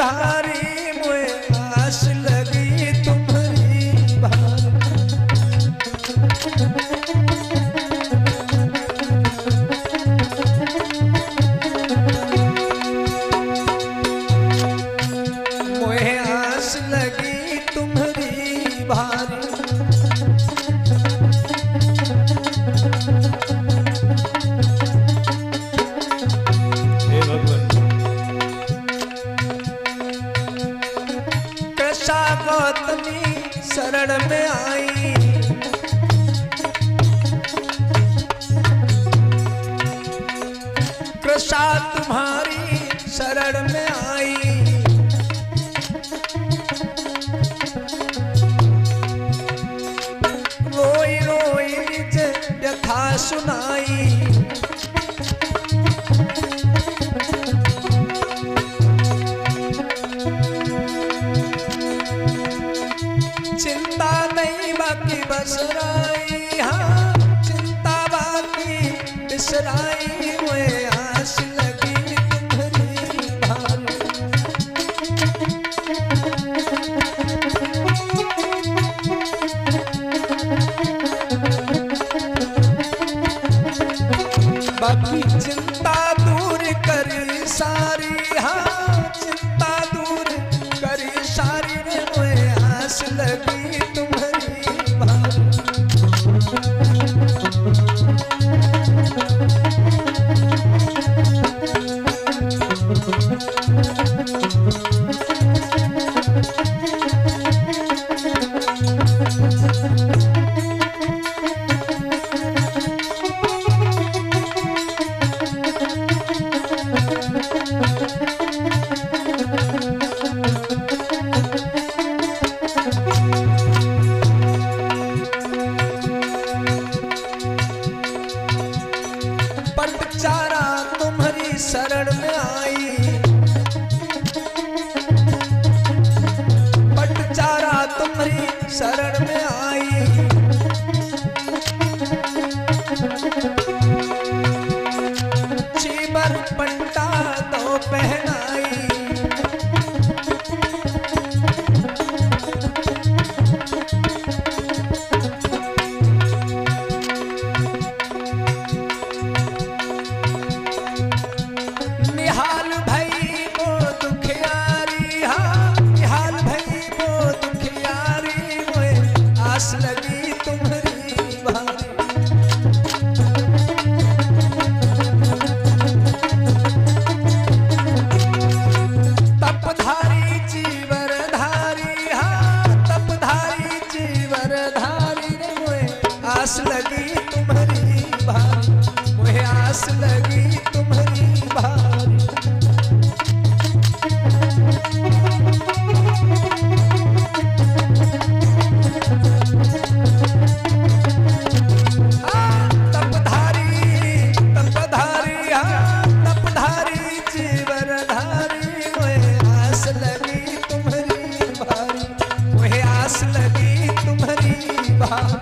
धारी मोए आस लगी तुम्हारी भारी। मोए आस लगी तुम्हारी भारी। गौतमी शरण में आई, कृषा तुम्हारी शरण में आई। रोई रोई निज व्यथा सुनाई। चिंता नहीं बाकी बसराई, हाँ चिंता बाकी बिसराई। मोए आस लगी तुम्हारी भारी। बाकी चिंता दूर करी सारी, हाँ चिंता दूर करी सारी रे। मोए आस लगी तुम्हारी भारी। पटचारा तुम्हारी शरण में आई, पटचारा तुम्हारी शरण में आई। चीबर पट्टा दो पहनाई। निहाल भई वो दुखियारी, हाँ निहाल भई वो दुखियारी। मोए आस लगी तुम्हारी भारी। तपधारी जीवर धारी, हाँ तपधारी जीवर धारी रे। मोए आस लगी तुम्हारी भारी। मोए आस लगी तुम्हारी भारी। तपधारी तपधारी, हाँ तपधारी जीवर धारी। मोए आस लगी तुम्हारी भारी। मोए आस लगी तुम्हारी भारी।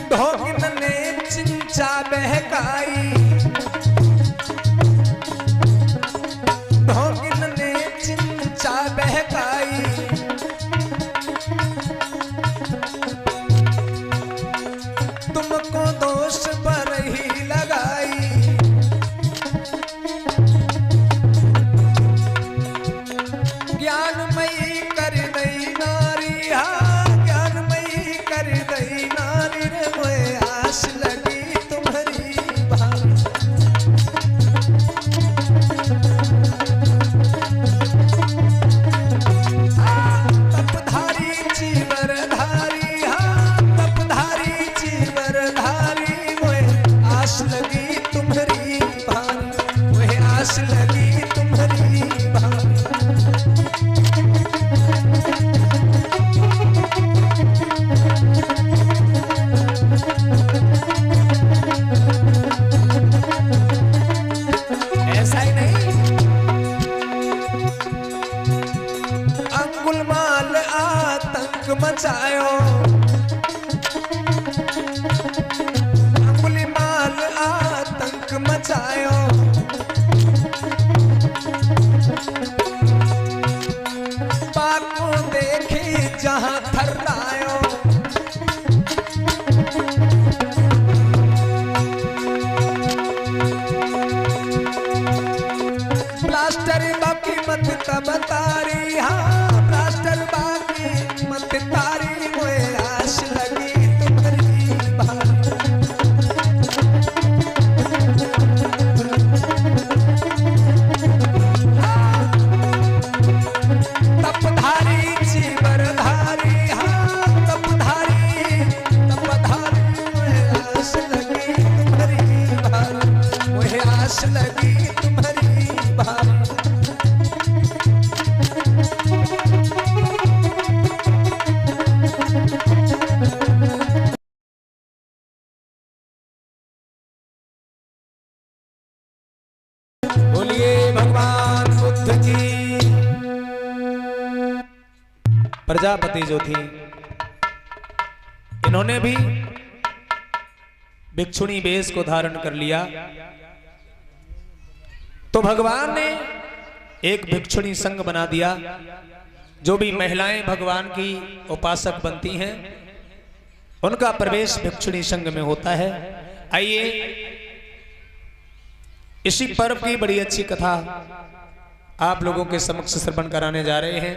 ढोगिन ने चिंचा बहकाई, ढोगिन ने चिंचा बहकाई। तुमको दोष पर ही लगाई। ज्ञानमयी कर दई नारी, हाँ ज्ञानमयी कर दई नारी रे। मोए आस लगी तुम्हारी भारी। मचायो, अंगुलीमाल आतंक मचायो। पाको देखी जहां थर्रायो, प्लास्टर बाकी मत तब तारी, हाँ प्लास्टर बाकी मत तारी, मोए आस लगी तुम्हारी भारी। तपधारी चीवरधारी, हाँ तपधारी मोए आस लगी तुम्हारी भारी, मोए आस लगी तुम्हारी भारी। बोलिए भगवान बुद्ध की। प्रजापति जो थी, इन्होंने भी भिक्षुणी वेश को धारण कर लिया। तो भगवान ने एक भिक्षुणी संघ बना दिया। जो भी महिलाएं भगवान की उपासक बनती हैं, उनका प्रवेश भिक्षुणी संघ में होता है। आइए इसी पर्व की बड़ी अच्छी कथा आप लोगों के समक्ष श्रवण कराने जा रहे हैं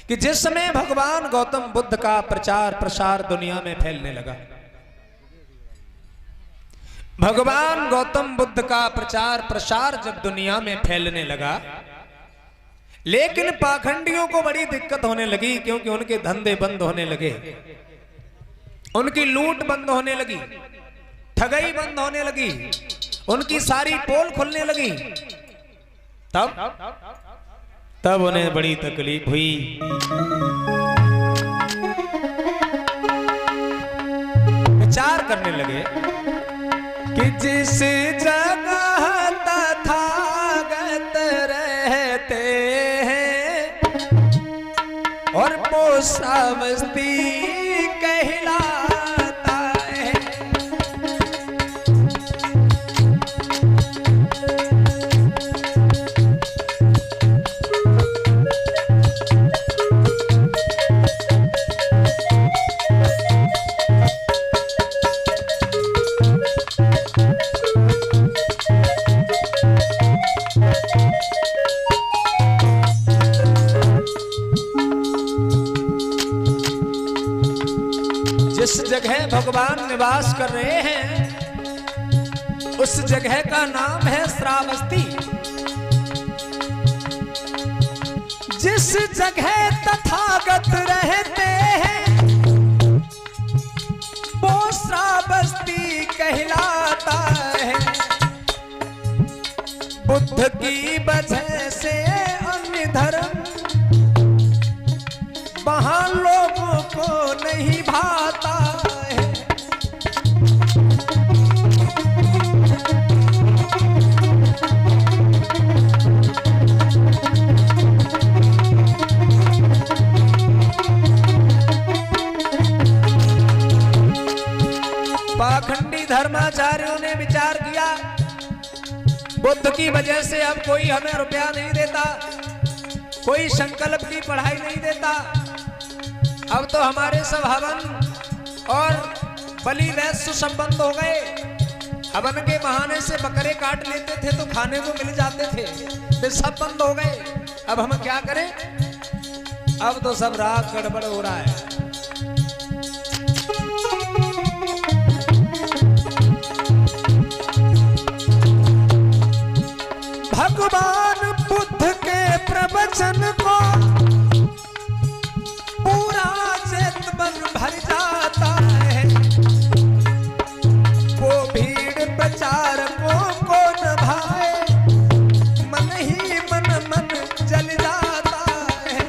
कि जिस समय भगवान गौतम बुद्ध का प्रचार प्रसार दुनिया में फैलने लगा, भगवान गौतम बुद्ध का प्रचार प्रसार जब दुनिया में फैलने लगा, लेकिन पाखंडियों को बड़ी दिक्कत होने लगी, क्योंकि उनके धंधे बंद होने लगे, उनकी लूट बंद होने लगी, ठगई बंद होने लगी, उनकी सारी पोल खुलने लगी। तब उन्हें बड़ी तकलीफ हुई। विचार करने लगे कि जिस जगह तथागत रहते हैं और पोसा बस्ती कहलाता है, जिस जगह भगवान निवास कर रहे हैं उस जगह का नाम है श्रावस्ती। जिस जगह तथागत रहते हैं वो श्रावस्ती कहलाता है। बुद्ध की वजह से अन्य धर्म वहां लोगों को नहीं भाता है। पाखंडी धर्माचार्यों ने विचार किया, बुद्ध की वजह से अब कोई हमें रुपया नहीं देता, कोई संकल्प की पढ़ाई नहीं देता, अब तो हमारे सब हवन और बलि वैश्य सब बंद हो गए। हवन के बहाने से बकरे काट लेते थे तो खाने को मिल जाते थे, वे सब बंद हो गए। अब हम क्या करें? अब तो सब राग गड़बड़ हो रहा है। भगवान बुद्ध के प्रवचन को पूरा चेत मन भर जाता है। वो भीड़ प्रचारकों को न भाए, मन ही मन जल जाता है।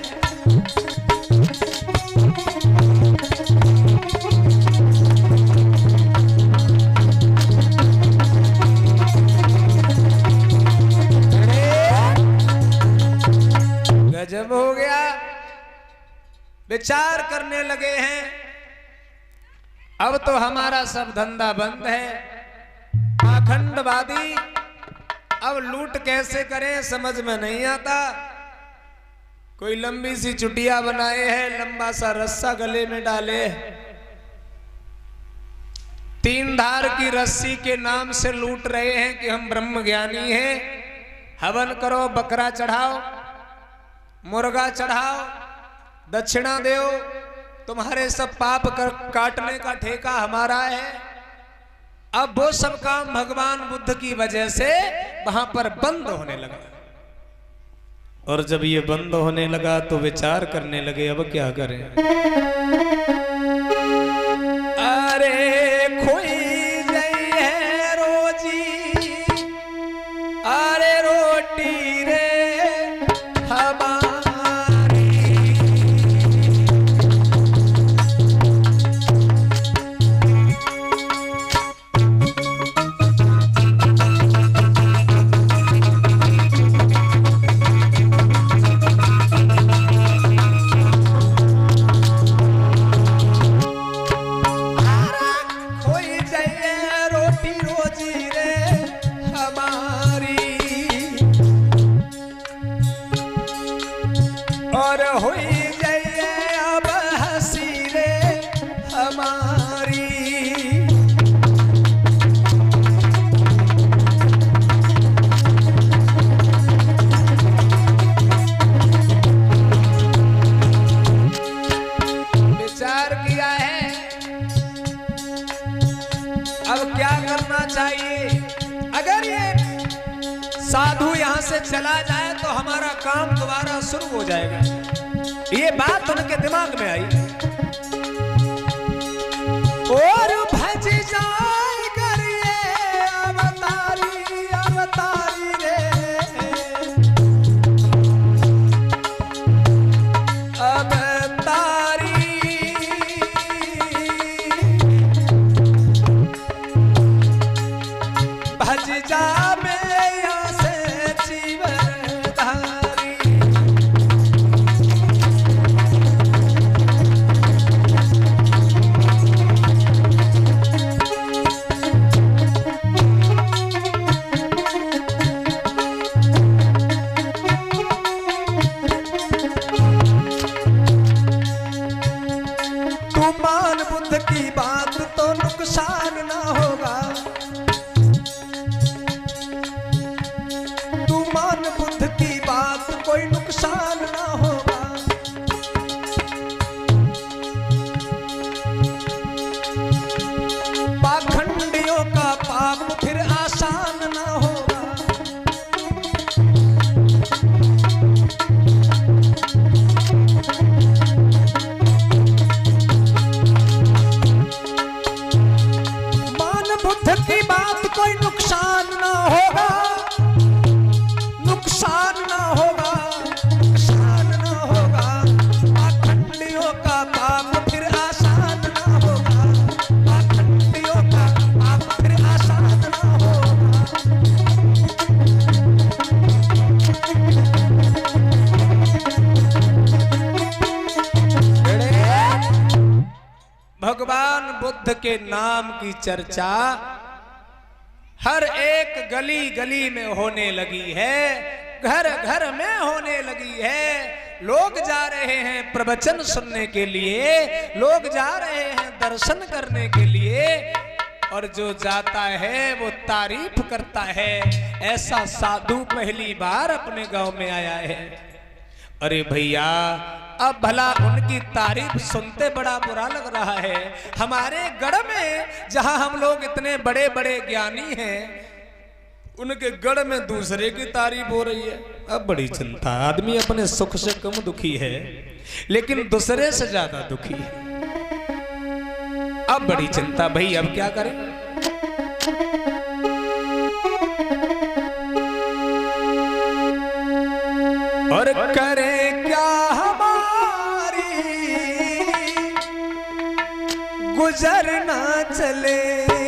गजब हो गया। विचार करने लगे हैं अब तो हमारा सब धंधा बंद है, पाखंडवादी अब लूट कैसे करें समझ में नहीं आता। कोई लंबी सी चुटिया बनाए है, लंबा सा रस्सा गले में डाले, 3 धार की रस्सी के नाम से लूट रहे हैं कि हम ब्रह्म ज्ञानी हैं। हवन करो, बकरा चढ़ाओ, मुर्गा चढ़ाओ, दक्षिणा दो, तुम्हारे सब पाप कर काटने का ठेका हमारा है। अब वो सब काम भगवान बुद्ध की वजह से वहां पर बंद होने लगा। और जब ये बंद होने लगा तो विचार करने लगे अब क्या करें। अरे खोई गई है रोजी, अरे रोटी रे हमारी। साधु यहां से चला जाए तो हमारा काम दोबारा शुरू हो जाएगा। ये बात उनके दिमाग में आई और भज जाए करिए अवतारी अवतारी रे अवतारी। भज जा की बात तो नुकसान ना होगा, तू मान बुद्ध की बात कोई नुकसान ना होगा। पाखंडियों का पाप फिर आसान ना होगा। बुद्ध की बात कोई नुकसान ना होगा, नुकसान ना होगा, नुकसान ना होगा। पाखंडियों का पाप फिर आसान ना होगा, पाखंडियों का पाप फिर आसान ना होगा। भगवान बुद्ध के नाम की चर्चा हर एक गली गली में होने लगी है, घर घर में होने लगी है। लोग जा रहे हैं प्रवचन सुनने के लिए, लोग जा रहे हैं दर्शन करने के लिए, और जो जाता है वो तारीफ करता है। ऐसा साधु पहली बार अपने गांव में आया है। अरे भैया अब भला उनकी तारीफ सुनते बड़ा बुरा लग रहा है। हमारे गढ़ में जहां हम लोग इतने बड़े बड़े ज्ञानी हैं, उनके गढ़ में दूसरे की तारीफ हो रही है। अब बड़ी चिंता, आदमी अपने सुख से कम दुखी है लेकिन दूसरे से ज्यादा दुखी है। अब बड़ी चिंता, भाई अब क्या करें। और करें क्या हमारी गुजर ना चलेगी।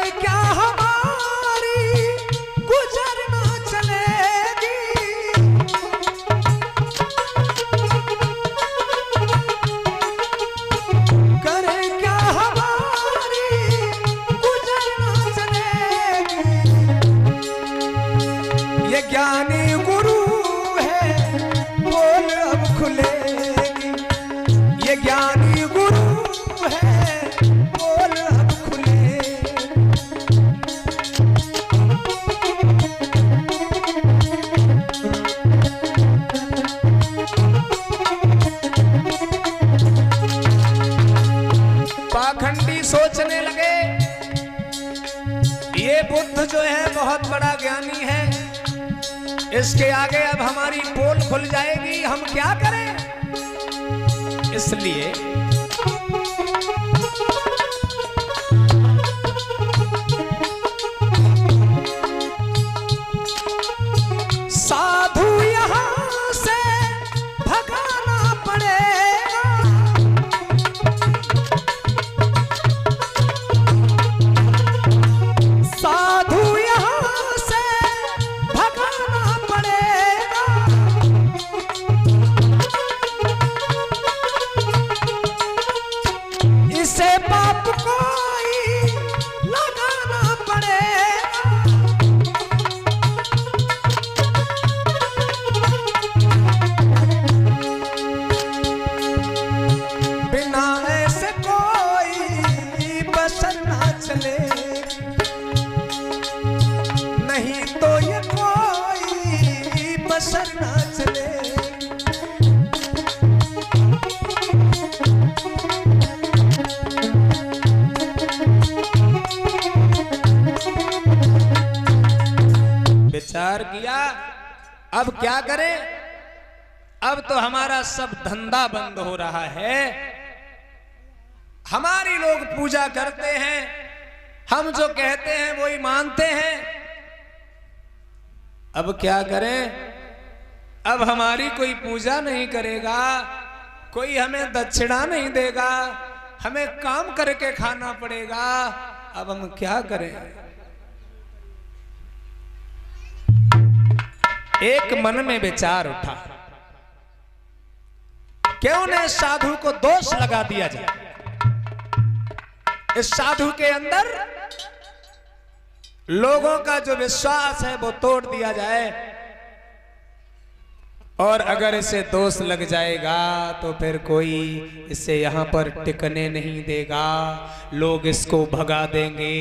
करे क्या हमारी गुजर ना चलेगी। करे क्या हमारी गुजर ना चलेगी। ये ज्ञानी गुरु है बोल अब खुलेगी। ये ज्ञानी गुरु है बोल अब खुलेगी। पाखंडी सोचने लगे ये बुद्ध जो है बहुत बड़ा ज्ञानी है, इसके आगे अब हमारी पोल खुल जाएगी, हम क्या करें। इसलिए साधु यहां से भगाना पड़ेगा। साधु यहां से भगाना पड़ेगा। इसे पाप कोई लगाना पड़ेगा। बिना ऐसे कोई बसर ना चले, नहीं तो ये कोई बसर ना चले। विचार किया अब क्या करें। अब तो हमारा सब धंधा बंद हो रहा है। हमारी लोग पूजा करते हैं, हम जो कहते हैं वो ही मानते हैं। अब क्या करें। अब हमारी कोई पूजा नहीं करेगा, कोई हमें दक्षिणा नहीं देगा, हमें काम करके खाना पड़ेगा। अब हम क्या करें। एक मन में विचार उठा, क्यों न साधु को दोष लगा दिया जाए। इस साधु के अंदर लोगों का जो विश्वास है वो तोड़ दिया जाए, और अगर इसे दोष लग जाएगा तो फिर कोई इसे यहां पर टिकने नहीं देगा। लोग इसको भगा देंगे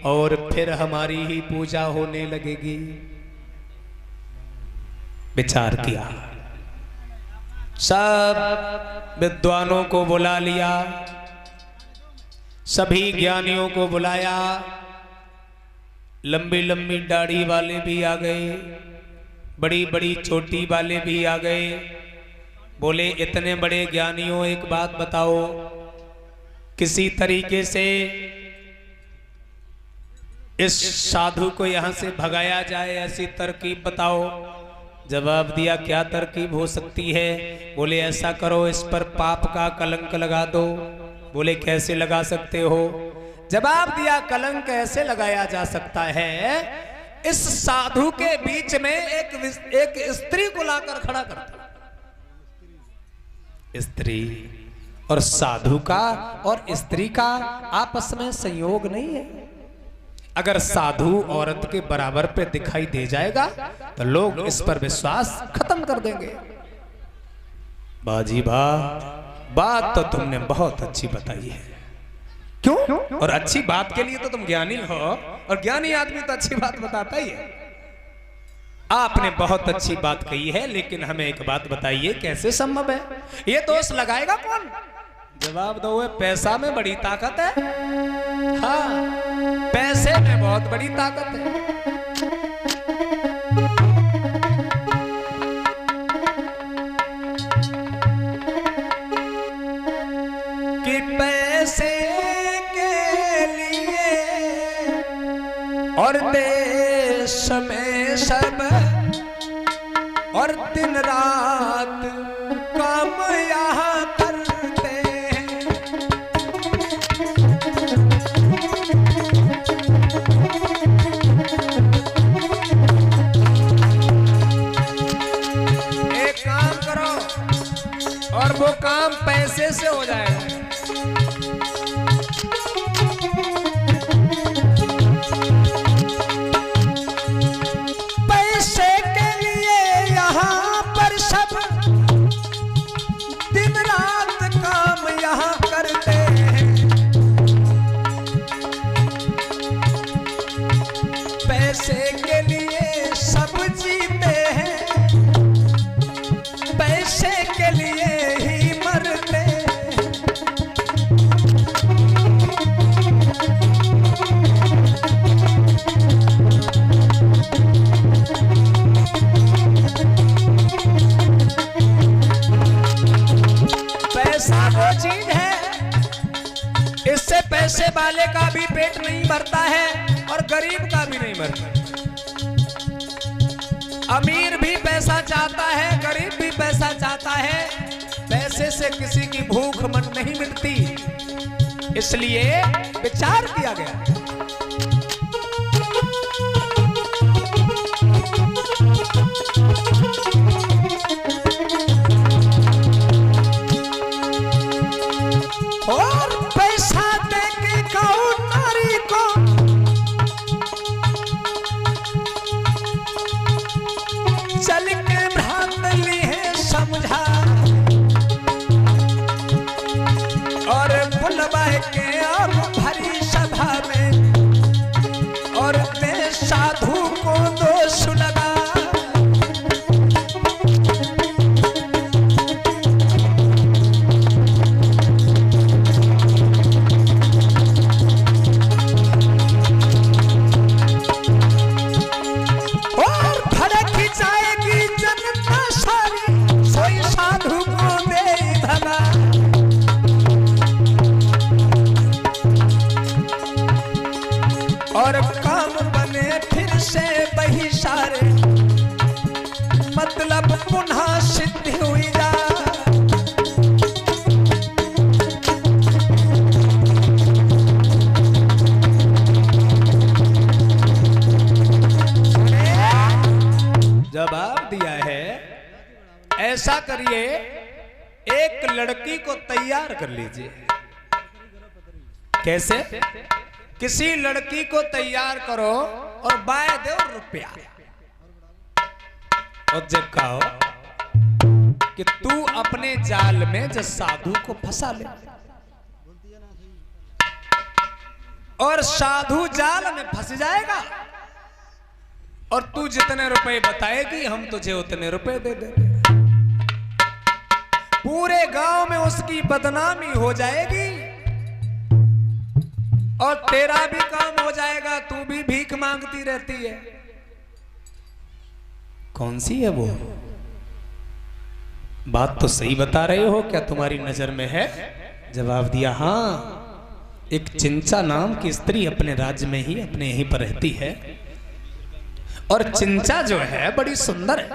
और फिर हमारी ही पूजा होने लगेगी। विचार किया, सब विद्वानों को बुला लिया, सभी ज्ञानियों को बुलाया। लंबी लंबी दाढ़ी वाले भी आ गए, बड़ी बड़ी चोटी वाले भी आ गए। बोले इतने बड़े ज्ञानियों एक बात बताओ, किसी तरीके से इस साधु को यहां से भगाया जाए, ऐसी तरकीब बताओ। जवाब दिया, क्या तरकीब हो सकती है। बोले ऐसा करो, इस पर पाप का कलंक लगा दो। बोले कैसे लगा सकते हो। जवाब दिया, कलंक ऐसे लगाया जा सकता है, इस साधु के बीच में एक स्त्री को लाकर खड़ा करता। स्त्री और साधु का और स्त्री का आपस में संयोग नहीं है। अगर साधु औरत के बराबर पे दिखाई दे जाएगा तो लोग इस पर विश्वास खत्म कर देंगे। बाजी बा, बात तो तुमने बहुत अच्छी बताई है। क्यों? और अच्छी बात के लिए तो तुम ज्ञानी हो, और ज्ञानी आदमी तो अच्छी बात बताता ही है। आपने बहुत अच्छी बात कही है, लेकिन हमें एक बात बताइए, कैसे संभव है। ये दोष लगाएगा कौन। जवाब दो, पैसा में बड़ी ताकत है। हाँ, पैसे में बहुत बड़ी ताकत है। कि पैसे के लिए और देश में सब और दिन रात काम यहाँ करते हैं। मजे से हो जाएगा। पैसे के लिए यहाँ पर सब दिन रात काम यहाँ करते हैं। पैसे के लिए सब जीते हैं, पैसे के लिए ही मरते हैं। पैसा वो चीज है, इससे पैसे वाले का भी पेट नहीं भरता है और गरीब का भी नहीं भरता। अमीर भी पैसा चाहता है, गरीब भी पैसा चाहता है। पैसे से किसी की भूख मन नहीं मिटती, इसलिए विचार किया गया। और पैसा देके कौन नारी को चल के भ्रांत ली है समझा, और बुलवा के अब भरी सभा में और दे साधु को दोष लगा। और काम बने फिर से वही सारे, मतलब पुनः सिद्ध हुई जा। जवाब दिया है, ऐसा करिए, एक लड़की को तैयार कर लीजिए। कैसे? किसी लड़की को तैयार करो और बाय दो रुपया, और जब कहो कि तू अपने जाल में जिस साधु को फंसा ले, और साधु जाल में फंस जाएगा, और तू जितने रुपए बताएगी हम तुझे उतने रुपए दे देंगे। पूरे गांव में उसकी बदनामी हो जाएगी और तेरा भी काम हो जाएगा, तू भी भीख मांगती रहती है। कौन सी है वो? बात तो सही बता रहे हो, क्या तुम्हारी नजर में है? जवाब दिया, हाँ, एक चिंचा नाम की स्त्री अपने राज्य में ही अपने यहीं पर रहती है, और चिंचा जो है बड़ी सुंदर है।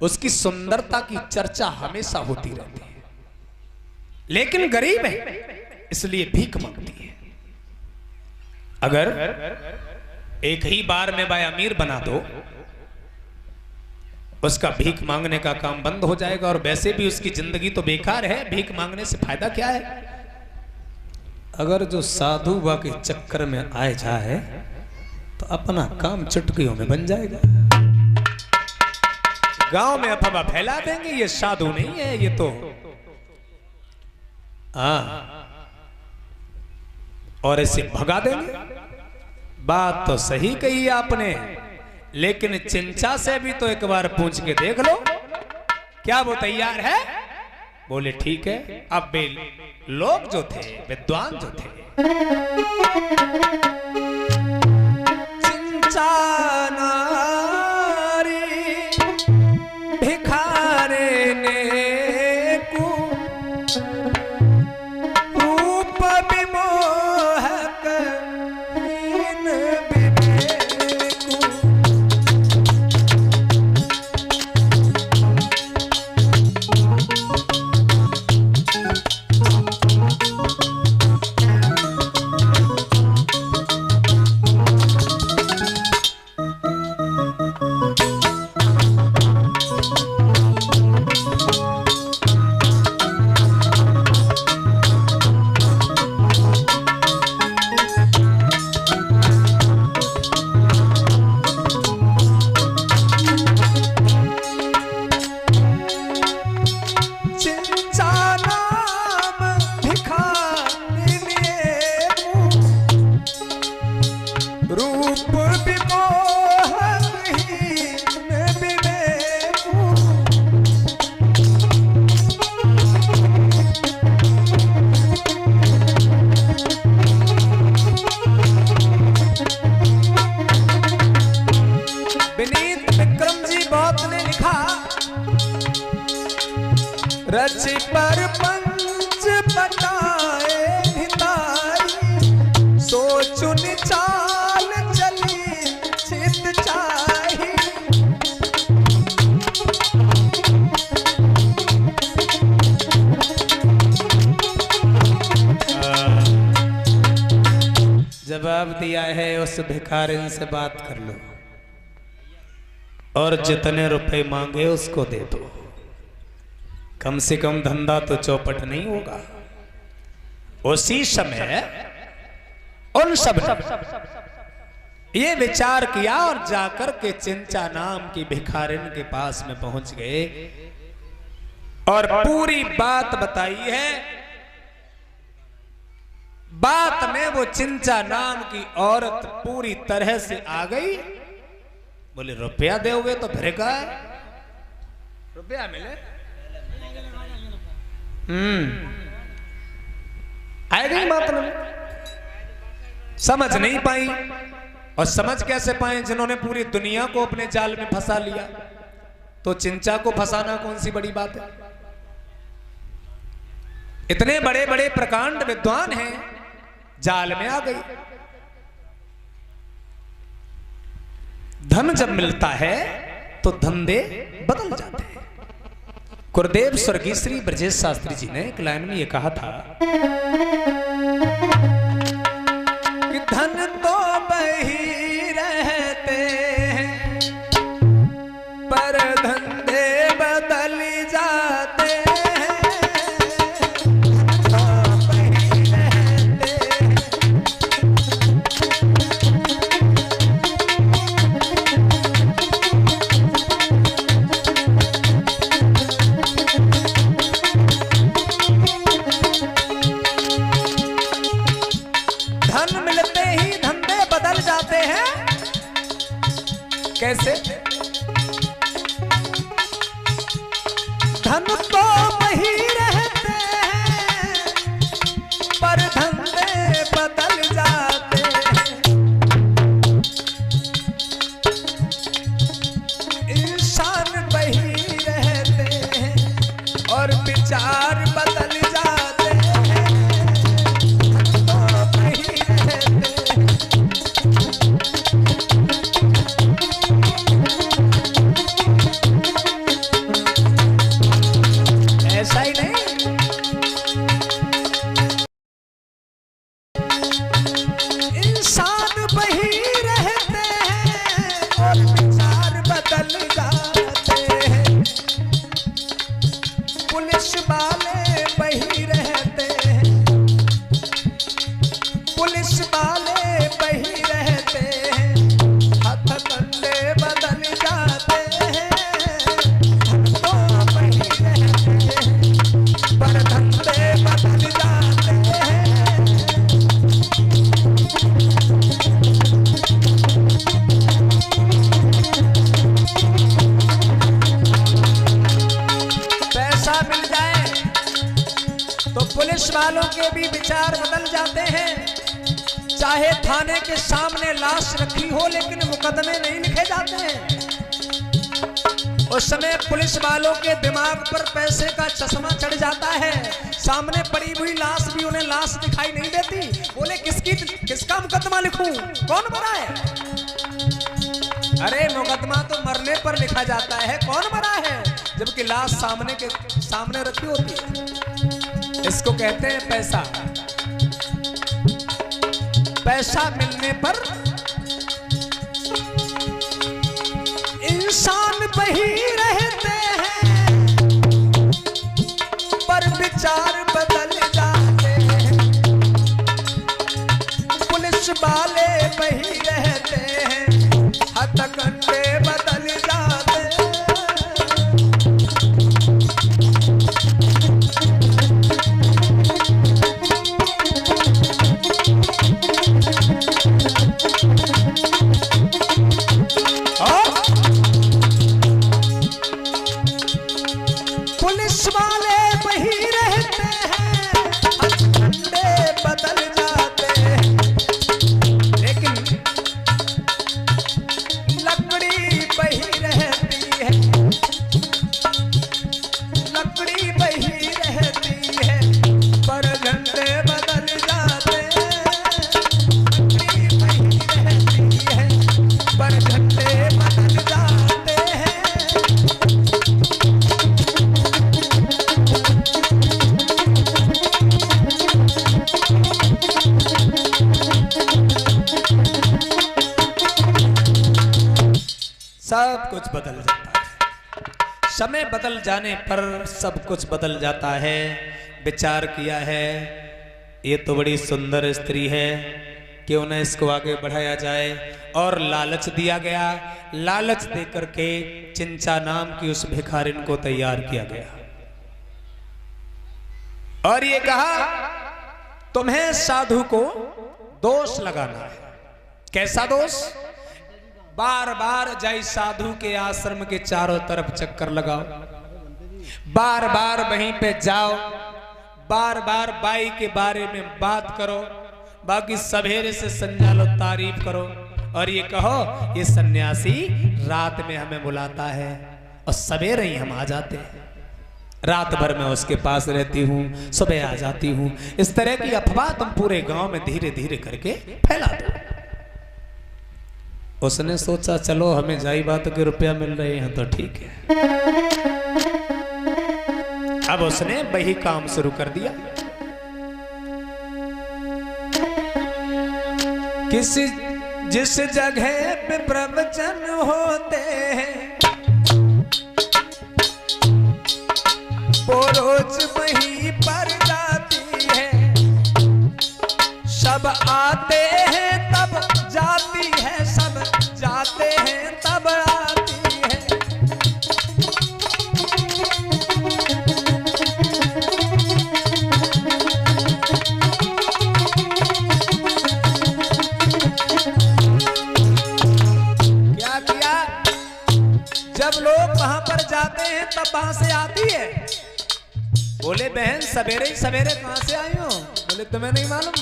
उसकी सुंदरता की चर्चा हमेशा होती रहती है, लेकिन गरीब है इसलिए भीख मांगती है। अगर एक ही बार में भाई अमीर बना दो, उसका भीख मांगने का काम बंद हो जाएगा, और वैसे भी उसकी जिंदगी तो बेकार है, भीख मांगने से फायदा क्या है? अगर जो साधु बा के चक्कर में आए जाए तो अपना काम चुटकियों में बन जाएगा। गांव में अफवाह फैला देंगे, ये साधु नहीं है, ये तो और ऐसे भगा देंगे। बात तो सही कही आपने, लेकिन चिंचा से भी तो एक बार पूछ के देख लो, क्या वो तैयार है? बोले ठीक है। अब वे लोग जो थे, विद्वान जो थे, चिंचा नारी भिखारे ने को रूप विमोहक हीन विवेक को। रचि पर पंच बताए हिताई, सोचुन चाल चली चित चाही। जवाब दिया है उस भिखारिन से बात कर लो और जितने रुपए मांगे उसको दे दो, कम से कम धंधा तो चौपट नहीं होगा। उसी समय उन सब ये विचार किया और जाकर के चिंचा नाम की भिखारिन के पास में पहुंच गए और पूरी बात बताई है। बात में वो चिंचा नाम की औरत पूरी तरह से आ गई। बोले रुपया दोगे तो फिर का रुपया मिले। आ गई बात में, समझ नहीं पाई। और समझ कैसे पाए? जिन्होंने पूरी दुनिया को अपने जाल में फंसा लिया, तो चिंचा को फंसाना कौन सी बड़ी बात है? इतने बड़े बड़े प्रकांड विद्वान हैं, जाल में आ गई। धन जब मिलता है तो धंधे बदल जाते हैं। गुरुदेव स्वर्गीय श्री ब्रजेश शास्त्री जी ने एक लाइन में ये कहा था कि धन तो बही रहते हैं पर धंधे बदल जाते हैं। कैसे? धन तो वही रहते हैं पर धंधे बदल जाते हैं। इंसान वही रहते हैं और विचार बदल जाते हैं। धन तो वही रहते हैं। ऐसा ही नहीं, इंसान वही रहते हैं और विचार बदल जाते हैं। पुलिस वाले वही रहते हैं, पुलिस वाले वही रहते हैं। हथकंडे बदल जाते हैं। तो वही रहते हैं पर धंधे बदल जाते हैं। पैसा मिल जाए तो पुलिस वालों के भी विचार बदल जाते हैं। चाहे थाने के सामने लाश रखी हो लेकिन मुकदमे नहीं लिखे जाते हैं। उस समय पुलिस वालों के दिमाग पर पैसे का चश्मा चढ़ जाता है। सामने पड़ी हुई लाश भी उन्हें लाश दिखाई नहीं देती। बोले किसका मुकदमा लिखूं, कौन मरा है? अरे मुकदमा तो मरने पर लिखा जाता है, कौन मरा है? जबकि लाश सामने रखी होती है। इसको कहते हैं पैसा। पैसा मिलने पर इंसान वही रहते हैं पर विचार बदल जाते हैं। पुलिस वाले वही रहते हैं, हथकंडे बदल जाते हैं। सब कुछ बदल जाता है। समय बदल जाने पर सब कुछ बदल जाता है। विचार किया है ये तो बड़ी सुंदर स्त्री है, क्यों न इसको आगे बढ़ाया जाए, और लालच दिया गया। लालच देकर के चिंचा नाम की उस भिखारिन को तैयार किया गया और ये कहा तुम्हें साधु को दोष लगाना है। कैसा दोष? बार बार जाई साधु के आश्रम के चारों तरफ चक्कर लगाओ, बार बार वहीं पे जाओ, बार बार बाई के बारे में बात करो, बाकी सवेरे से संजा लो, तारीफ करो और ये कहो ये सन्यासी रात में हमें बुलाता है और सवेरे ही हम आ जाते हैं। रात भर में उसके पास रहती हूँ, सुबह आ जाती हूँ। इस तरह की अफवाह तुम पूरे गांव में धीरे धीरे करके फैला दो। उसने सोचा चलो हमें जाई बात के रुपया मिल रहे हैं तो ठीक है। अब उसने वही काम शुरू कर दिया। किसी जिस जगह पे प्रवचन होते हैं वो रोज वहीं पर जाती है। सब आते हैं तब जाती है, सब जाते हैं तब आती है। क्या किया? जब लोग वहां पर जाते हैं तब वहां से आती है। बोले बहन सवेरे ही सवेरे कहां से आई हो? बोले तुम्हें नहीं मालूम,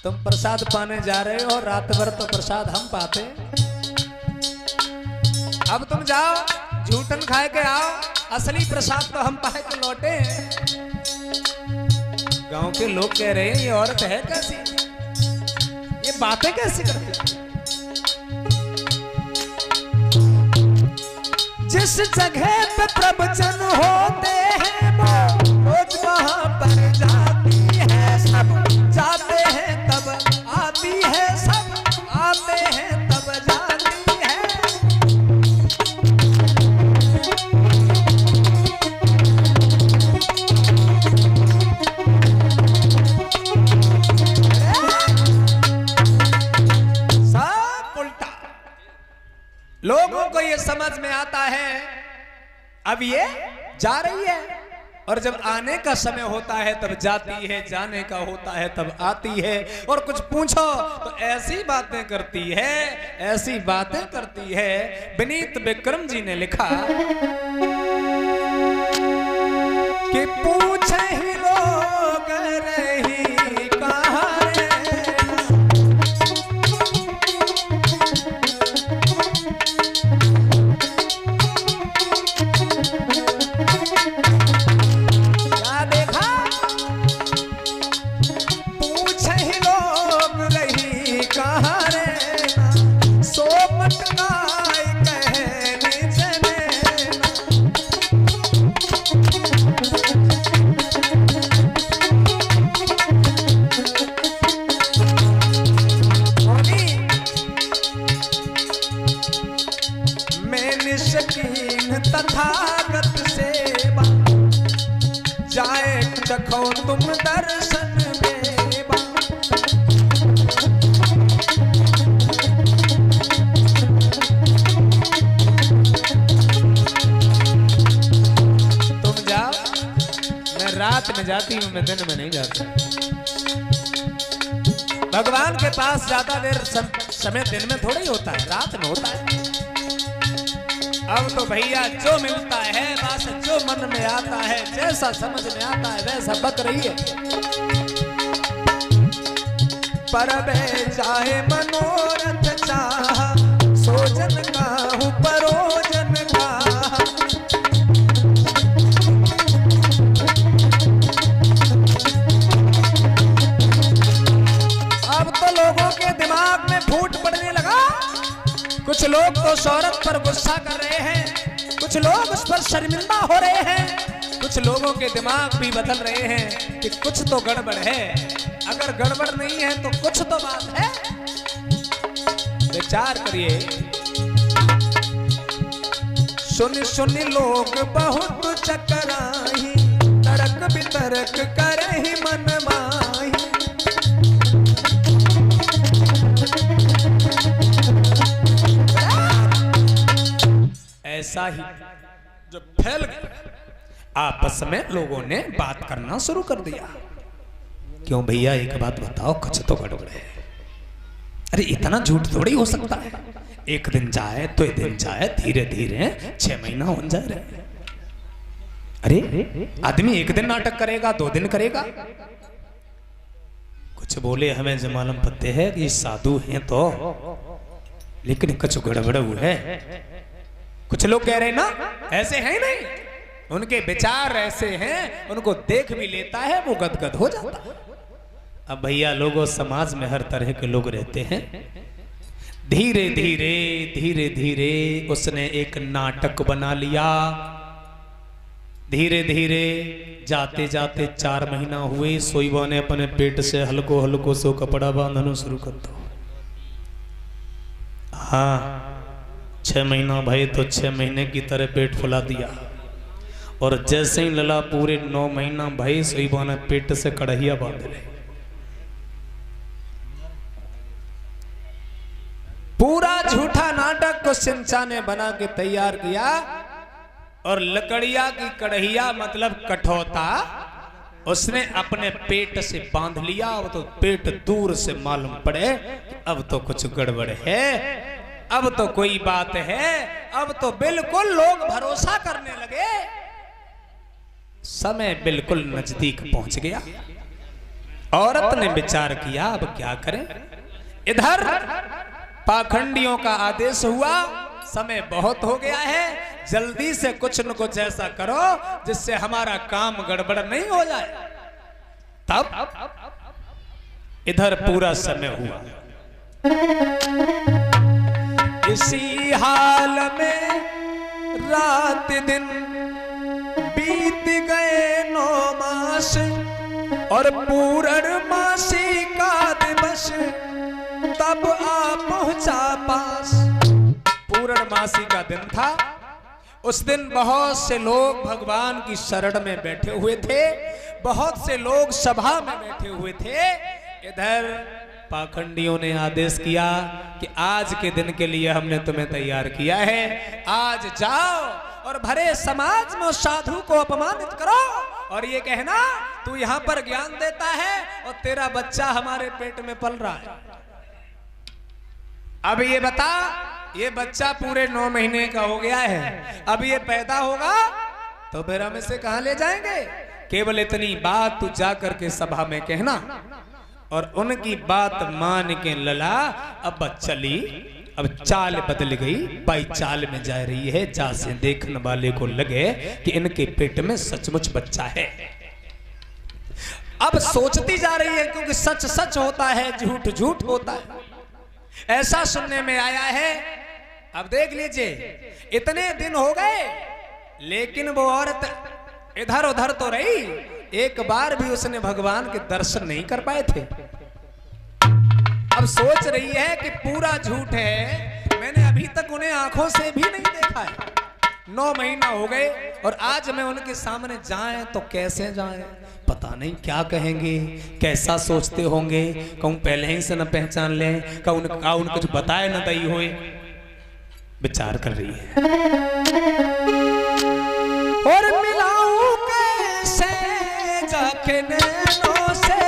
तुम प्रसाद पाने जा रहे हो, रात भर तो प्रसाद हम पाते। अब तुम जाओ झूठन खाए के आओ, असली प्रसाद तो हम पाए के लौटे हैं। गांव के लोग कह रहे हैं ये औरत है कैसी, ये बातें कैसी करती है। जिस जगह पे प्रवचन होते हैं रोज वहां पर जाती है। सब जाते हैं तब आती है, सब आते हैं तब जाती है। सब उल्टा। लोगों को ये समझ में आता है अब ये जा रही है, और जब आने का समय होता है तब जाती है, जाने का होता है तब आती है। और कुछ पूछो तो ऐसी बातें करती है, ऐसी बातें करती है। विनीत विक्रम जी ने लिखा कि पूछे ही लोग रही कहाँ रे। तथागत सेवा जाए चखो तुम दर्शन देवा। तुम जाओ, मैं रात में जाती हूँ, मैं दिन में नहीं जाती। भगवान के पास ज्यादा देर समय दिन में थोड़ा ही होता है, रात में होता है। अब तो भैया जो मिलता है बस जो मन में आता है, जैसा समझ में आता है वैसा बक रही है। परबे चाहे मनोरथ चाह, सोजन काहू परोजन काह। अब तो लोगों के दिमाग में फूट पड़ने लगा। कुछ लोग तो शौहरत पर गुस्सा कर रहे हैं, कुछ लोग उस पर शर्मिंदा हो रहे हैं, कुछ लोगों के दिमाग भी बदल रहे हैं कि कुछ तो गड़बड़ है। अगर गड़बड़ नहीं है तो कुछ तो बात है। विचार करिए, सुन सुन लोग बहुत चकराही, तर्क वितर्क करहि मन माही। ऐसा ही जब फैल गया, आपस में लोगों ने बात करना शुरू कर दिया। क्यों भैया, एक बात बताओ, कुछ तो गड़बड़ है। अरे इतना झूठ थोड़ी हो सकता है, एक दिन जाए तो एक दिन जाए, धीरे धीरे 6 महीना हो जा रहे। अरे आदमी एक दिन नाटक करेगा, 2 दिन करेगा। कुछ बोले हमें जो मालूम पत्ते है कि साधु हैं तो, लेकिन कुछ गड़बड़ हुआ है। कुछ लोग कह रहे ना ऐसे हैं नहीं, उनके विचार ऐसे हैं, उनको देख भी लेता है वो गदगद हो जाता है। अब भैया लोगों, समाज में हर तरह के लोग रहते हैं। धीरे धीरे धीरे धीरे उसने एक नाटक बना लिया। धीरे धीरे जाते जाते 4 महीना हुए, सोईबा ने अपने पेट से हल्को हल्को सो कपड़ा बांधना शुरू कर दो। हाँ, 6 महीना भाई तो 6 महीने की तरह पेट फुला दिया। और जैसे ही लला पूरे 9 महीना भाई, सोईबा ने पेट से कढ़ैया बांध ले। पूरा झूठा नाटक को सिंचा ने बना के तैयार किया। और लकड़िया की कढ़ैया मतलब कठौता उसने अपने पेट से बांध लिया। अब तो पेट दूर से मालूम पड़े अब तो कुछ गड़बड़ है, अब तो कोई बात है, अब तो बिल्कुल लोग भरोसा करने लगे। समय बिल्कुल नजदीक पहुंच गया। औरत ने विचार किया अब क्या करें। इधर पाखंडियों का आदेश हुआ, समय बहुत हो गया है, जल्दी से कुछ न कुछ ऐसा करो जिससे हमारा काम गड़बड़ नहीं हो जाए। तब इधर पूरा समय हुआ। इसी हाल में रात दिन बीत गए 9 मास और पूर्णमासी का दिवस तब आ पहुंचा पास। पूर्णमासी का दिन था। उस दिन बहुत से लोग भगवान की शरण में बैठे हुए थे, बहुत से लोग सभा में बैठे हुए थे। इधर पाखंडियों ने आदेश किया कि आज के दिन के लिए हमने तुम्हें तैयार किया है, आज जाओ और भरे समाज में साधु को अपमानित करो और ये कहना तू यहाँ पर ज्ञान देता है और तेरा बच्चा हमारे पेट में पल रहा है। अब ये बता, ये बच्चा पूरे 9 महीने का हो गया है, अब ये पैदा होगा तो फिर हम इसे कहां ले जाएंगे। केवल इतनी बात तू जा करके सभा में कहना। और उनकी बात मान के लला अब चली। अब चाल बदल गई, बाई चाल में जा रही है। जा से देखने वाले को लगे कि इनके पेट में सचमुच बच्चा है। अब सोचती जा रही है क्योंकि सच सच होता है, झूठ झूठ होता है, ऐसा सुनने में आया है। अब देख लीजिए, इतने दिन हो गए लेकिन वो औरत इधर उधर तो रही, एक बार भी उसने भगवान के दर्शन नहीं कर पाए थे। अब सोच रही है कि पूरा झूठ है, मैंने अभी तक उन्हें आंखों से भी नहीं देखा है। 9 महीना हो गए और आज मैं उनके सामने जाएं तो कैसे जाएं, पता नहीं क्या कहेंगे, कैसा सोचते होंगे, कहूं पहले ही से न पहचान लें, कहूं कुछ बताए न दई होए। विचार कर रही है। और मिलाऊं कैसे जाके नैनों से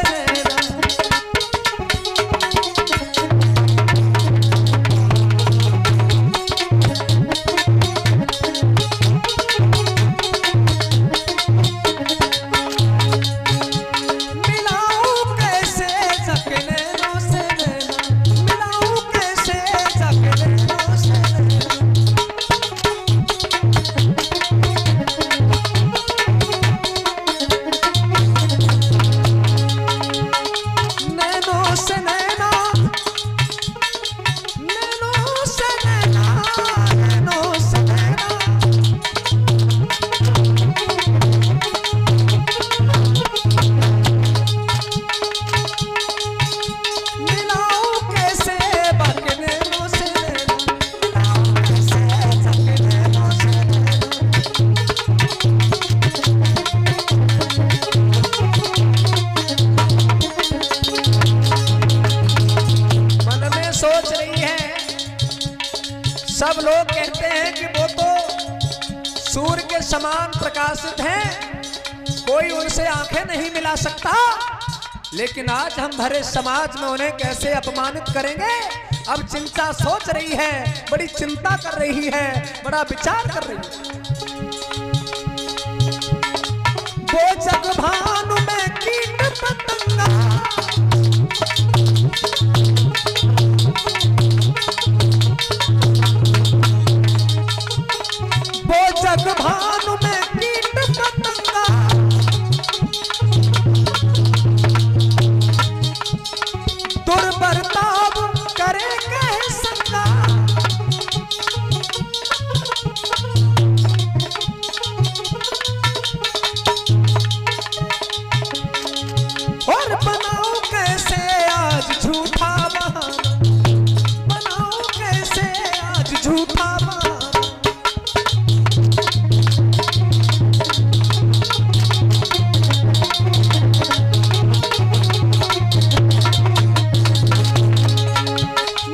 सब लोग कहते हैं कि वो तो सूर्य के समान प्रकाशित हैं, कोई उनसे आंखें नहीं मिला सकता। लेकिन आज हम भरे समाज में उन्हें कैसे अपमानित करेंगे? अब चिंता सोच रही है, बड़ी चिंता कर रही है, बड़ा विचार कर रही है। वो जग भानु में कीट पतंगा, वो जग भानु में कीट पतंगा, दुर्बर्ताव करे कह संगा। और बनाओ कैसे आज झूठा बहाना, बनाओ कैसे आज झूठा बहाना।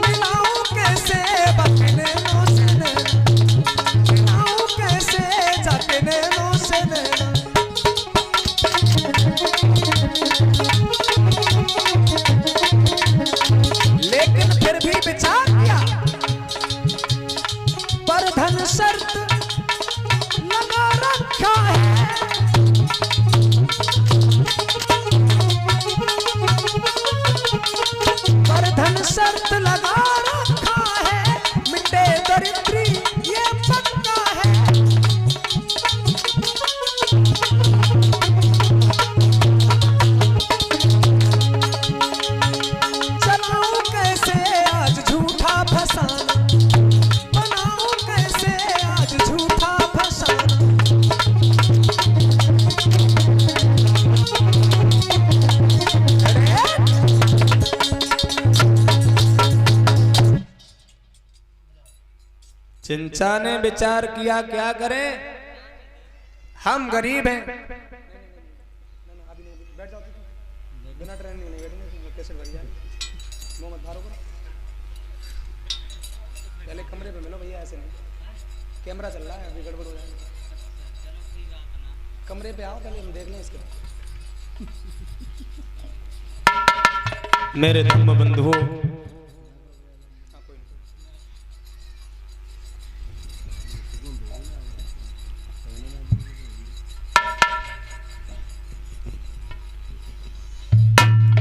मिलाओ कैसे बाकी नैनों से नैना, मिलाओ कैसे जाके नैनों से नैना। लेकिन फिर भी विचार किया, पर धन शर्त लगा रखा है। पर धन शर्त लगा रखा है, मिटे दरिद्री ये पक्का है। चलाओ कैसे आज झूठा फसाना, बनाओ कैसे आज झूठा फसाना। चिंचा ने विचार किया क्या करें, हम गरीब हैं। बिना ट्रेनिंग नहीं बैठेंगे, कैसे भर जाए मुंह मत मारो। पहले कमरे पे मिलो भैया, ऐसे नहीं, कैमरा चल रहा है, अभी गड़बड़ हो जाएगा। कमरे पे आओ, पहले हम देख लें इसके बाद। मेरे धर्म बंधुओं,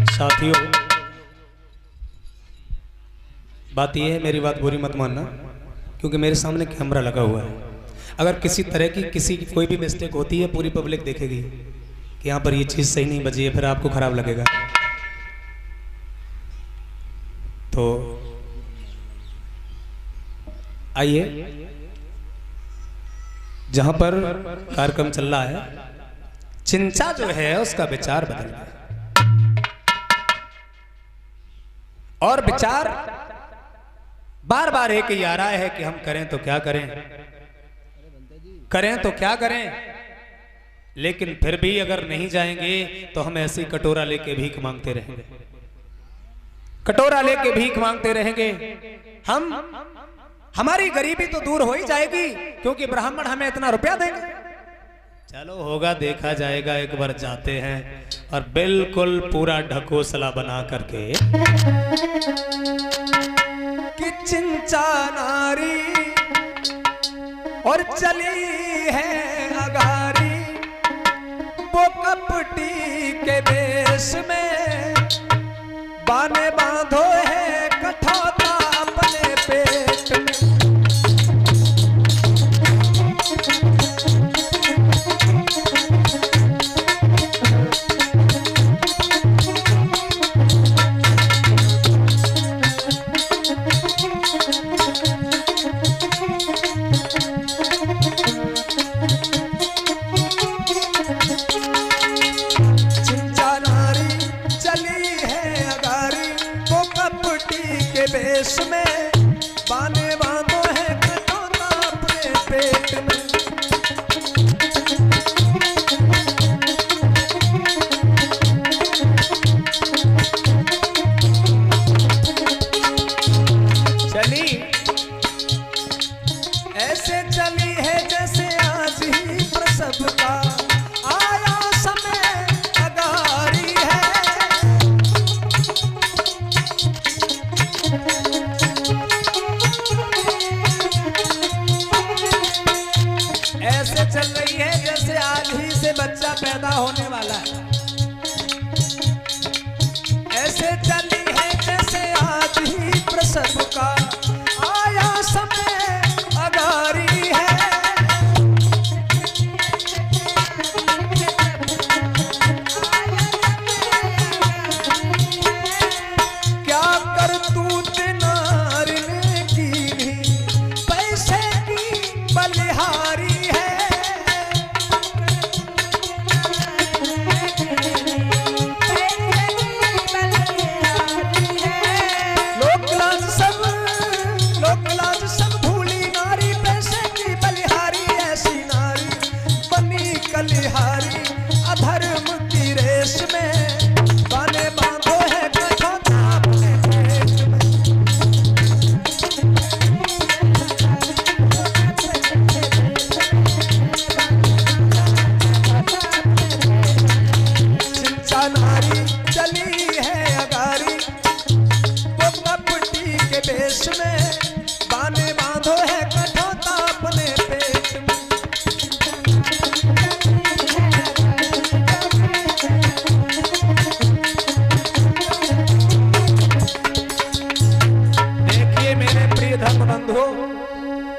साथियों, बात यह है, मेरी बात बुरी मत मानना, क्योंकि मेरे सामने कैमरा लगा हुआ है। अगर किसी तरह की कोई भी मिस्टेक होती है, पूरी पब्लिक देखेगी कि यहाँ पर ये चीज़ सही नहीं बजी है, फिर आपको खराब लगेगा। तो आइए, जहाँ पर कार्यक्रम चल रहा है, चिंचा जो है उसका विचार बदल गया, और विचार बार बार एक ही आ रहा है कि हम करें तो क्या करें, करें तो क्या करें। लेकिन फिर भी अगर नहीं जाएंगे तो हम ऐसी कटोरा लेके भीख मांगते रहेंगे, कटोरा लेके भीख मांगते रहेंगे। हमारी गरीबी तो दूर हो ही जाएगी, क्योंकि ब्राह्मण हमें इतना रुपया देंगे। चलो होगा, देखा जाएगा, एक बार जाते हैं और बिल्कुल पूरा ढकोसला बना करके कि चिंचा नारी और चली है अगारी, वो कपटी के देश में बाने बांधो है कठौता अपने पेट में। चिंचा नारी चली है अगारी, वो कपटी ऐसे चली है जैसे आज ही प्रसव का आया समय अगारी है। ऐसे चल रही है जैसे आज ही से बच्चा पैदा होने वाला है। ऐसे चली है जैसे आज ही प्रसव का आया समय अगारी है। क्या करतूत नारी ने की भी पैसे की बलिहारी है। लोकलाज सब भूली नारी पैसे की बलिहारी। ऐसी नारी बनी कलिहारी अधर्म की रेस में बाने बांधो है कठौता अपने पेट में। चिंचा नारी चली है अगारी वो कपटी के बेश में बाने बांधो है कठौता अपने पेट में। देखिए मेरे प्रिय धर्म बंधुओं,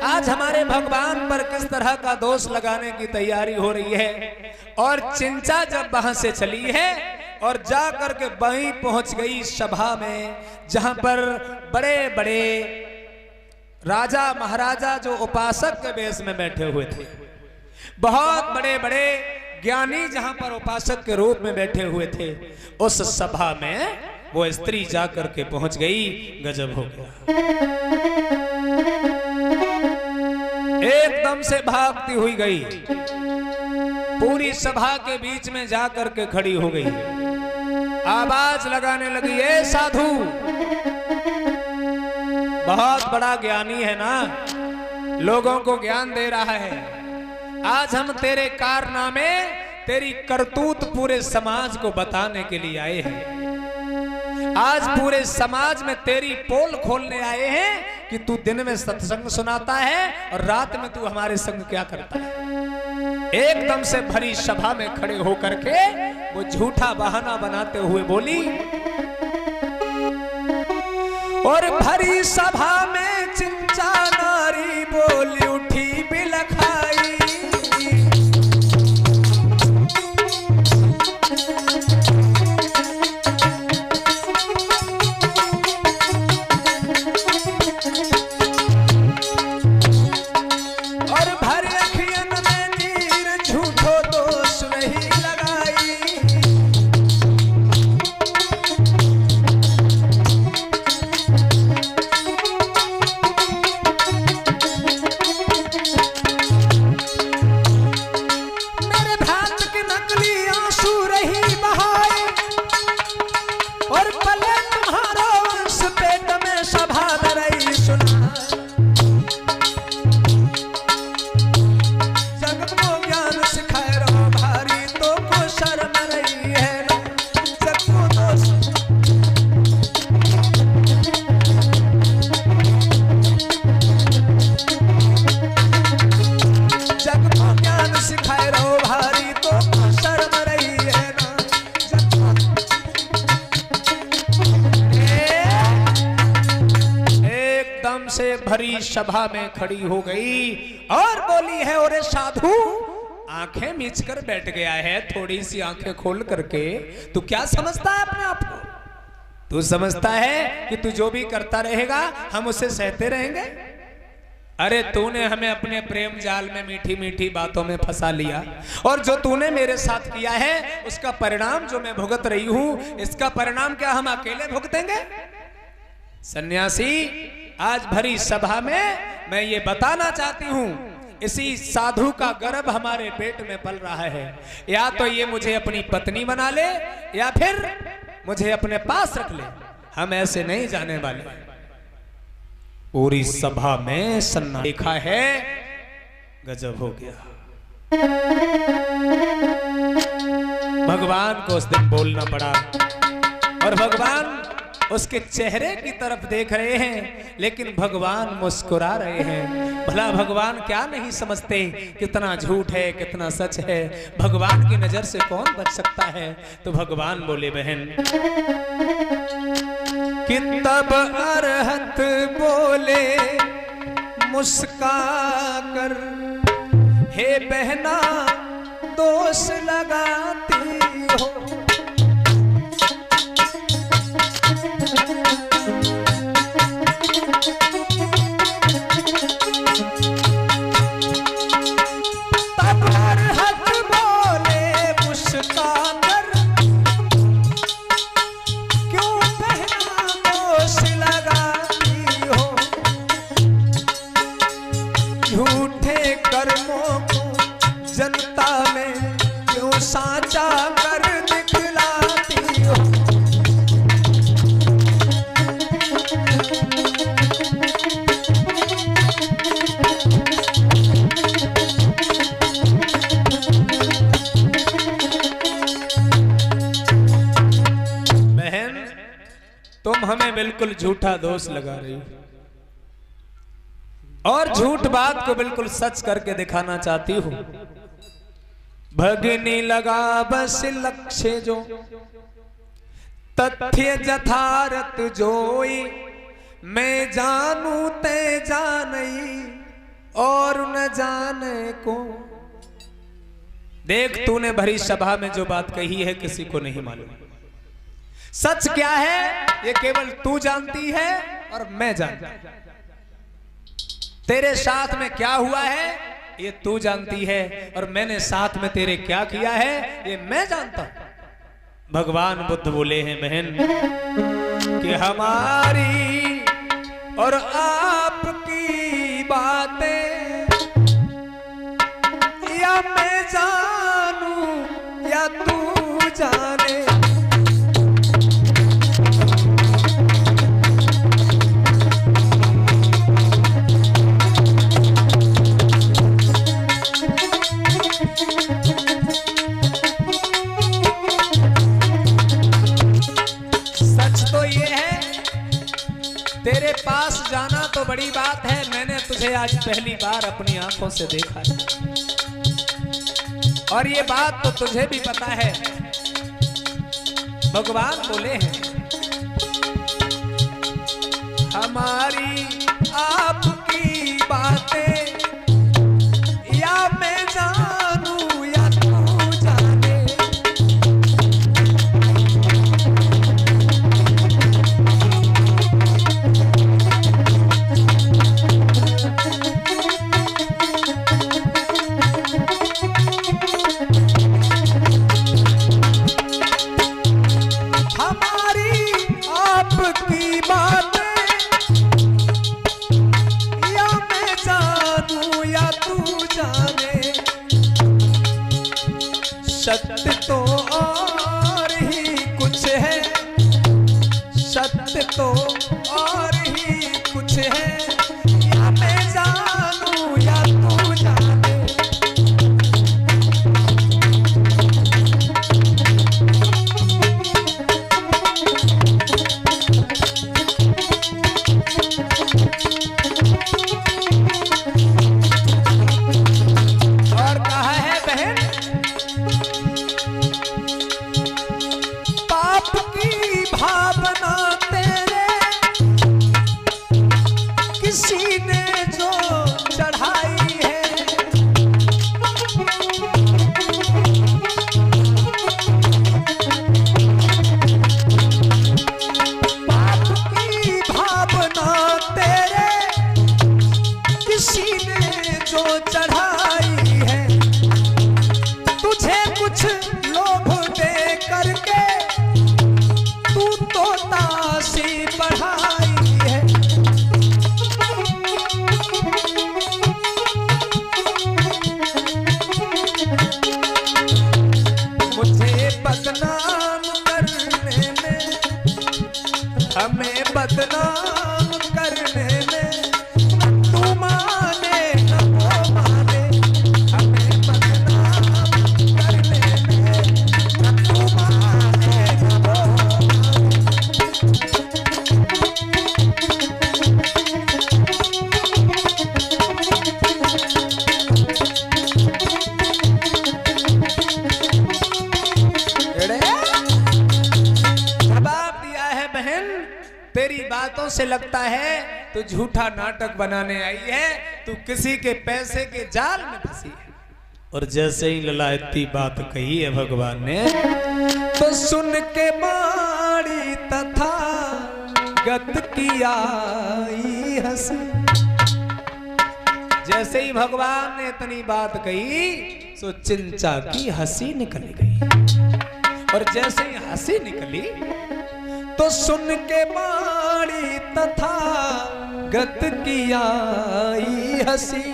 आज हमारे भगवान पर किस तरह का दोष लगाने की तैयारी हो रही है। और चिंचा जब वहां से चली है और जा करके वहीं पहुंच गई सभा में, जहां पर बड़े बड़े राजा महाराजा जो उपासक के वेश में बैठे हुए थे, बहुत बड़े बड़े ज्ञानी जहां पर उपासक के रूप में बैठे हुए थे, उस सभा में वो स्त्री जा करके पहुंच गई। गजब हो गया। एकदम से भागती हुई गई, पूरी सभा के बीच में जा करके खड़ी हो गई, आवाज लगाने लगी, ए साधु, बहुत बड़ा ज्ञानी है ना, लोगों को ज्ञान दे रहा है। आज हम तेरे कारनामे, तेरी करतूत पूरे समाज को बताने के लिए आए हैं। आज पूरे समाज में तेरी पोल खोलने आए हैं कि तू दिन में सत्संग सुनाता है और रात में तू हमारे संग क्या करता है। एकदम से भरी सभा में खड़े होकर के वो झूठा बहाना बनाते हुए बोली, और भरी सभा में चिंचा नारी बोली उठी बिलखाई, और भरे अखियन में नीर झूठो दोष नहीं लगाई। मेरे भात के नकली आंसू रही बहाए, और पले तुम्हारा उस पेट में सभा में रही सुना। जग को ज्ञान सिखाए रहो भारी, तो को शर्म रही है ना। जग को दोष जग को ज्ञान सिखाए रहो भारी, तो को शर्म रही है ना। एकदम से भरी सभा में खड़ी हो गई और बोली है, ओरे साधु, आंखें मीच कर बैठ गया है, थोड़ी सी आंखें खोल करके तू क्या समझता है अपने आप को? तू समझता है कि तू जो भी करता रहेगा हम उसे सहते रहेंगे? अरे तूने हमें अपने प्रेम जाल में मीठी मीठी बातों में फंसा लिया, और जो तूने मेरे साथ किया है उसका परिणाम जो मैं भुगत रही हूं, इसका परिणाम क्या हम अकेले भुगतेंगे? सन्यासी, आज भरी सभा में मैं ये बताना चाहती हूं, इसी साधु का गर्भ हमारे पेट में पल रहा है। या तो ये मुझे अपनी पत्नी बना ले या फिर मुझे अपने पास रख ले, हम ऐसे नहीं जाने वाले। पूरी सभा में सन्ना देखा है गजब हो गया। भगवान को उस दिन बोलना पड़ा और भगवान उसके चेहरे की तरफ देख रहे हैं, लेकिन भगवान मुस्कुरा रहे हैं। भला भगवान क्या नहीं समझते कितना झूठ है कितना सच है, भगवान की नजर से कौन बच सकता है। तो भगवान बोले, बहन कि तब अरहत बोले मुस्का कर, हे बहना दोष लगाती हो। तब अरहत बोले मुस्का कर, क्यों बहना दोष लगाती हो। झूठे कर्मों को जनता में क्यों साचा कर दिखलाती हो। बहन तुम हमें बिल्कुल झूठा दोष लगा रही हो और झूठ बात को बिल्कुल सच करके दिखाना चाहती हूँ। भगनी लगा बस लक्ष्य जो, तथ्य जथारत जोई। मैं जानू ते जानई और न जाने को। देख तूने भरी सभा में जो बात कही है किसी को नहीं मालूम। सच क्या है ये केवल तू जानती है और मैं जानता हूं। तेरे साथ में क्या हुआ है ये तू जानती है और मैंने साथ में तेरे क्या किया है ये मैं जानता हूं। भगवान बुद्ध बोले हैं, बहन कि हमारी और आपकी बातें या मैं जानूं या तू जाने। तेरे पास जाना तो बड़ी बात है, मैंने तुझे आज पहली बार अपनी आंखों से देखा है और ये बात तो तुझे भी पता है। भगवान बोले हैं, हमारी आपकी बातें या मैं जानूं या तू जाने। सत्य तो और ही कुछ है, सत्य तो और ही कुछ है, या मैं जानूं या तू जाने। और कहा है बहन, पाप की भावना तेरे किसी ने जो चढ़ाई है। पाप की भावना तेरे किसी ने जो चढ़ाई है। तुझे कुछ लोभ दे करके तू तो तासी बढ़ाई है। मुझे बदनाम करने में, हमें बदनाम करने में, तू माने न वो माने। से लगता है तू झूठा नाटक बनाने आई है, तू किसी के पैसे के जाल में फंसी है। और जैसे ही लला इतनी बात कही है भगवान ने, तो सुन के माड़ी तथा गत की आई हंसी। जैसे ही भगवान ने इतनी बात कही सो चिंचा की हंसी निकल गई। और जैसे ही हंसी निकली तो सुन के माड़ी तथा गत की आई हंसी।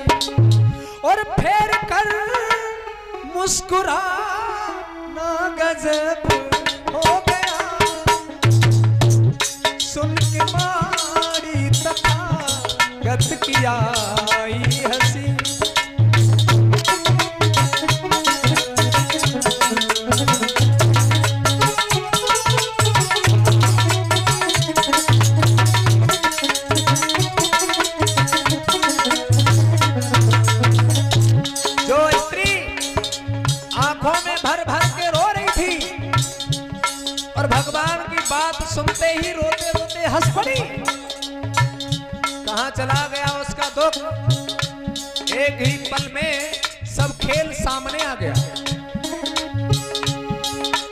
और फेर कर मुस्कुरा ना गजब हो गया। सुन के माड़ी तथा गत की आई हंसी। सुनते ही रोते रोते हंस पड़ी। कहां चला गया उसका दुख? एक ही पल में सब खेल सामने आ गया।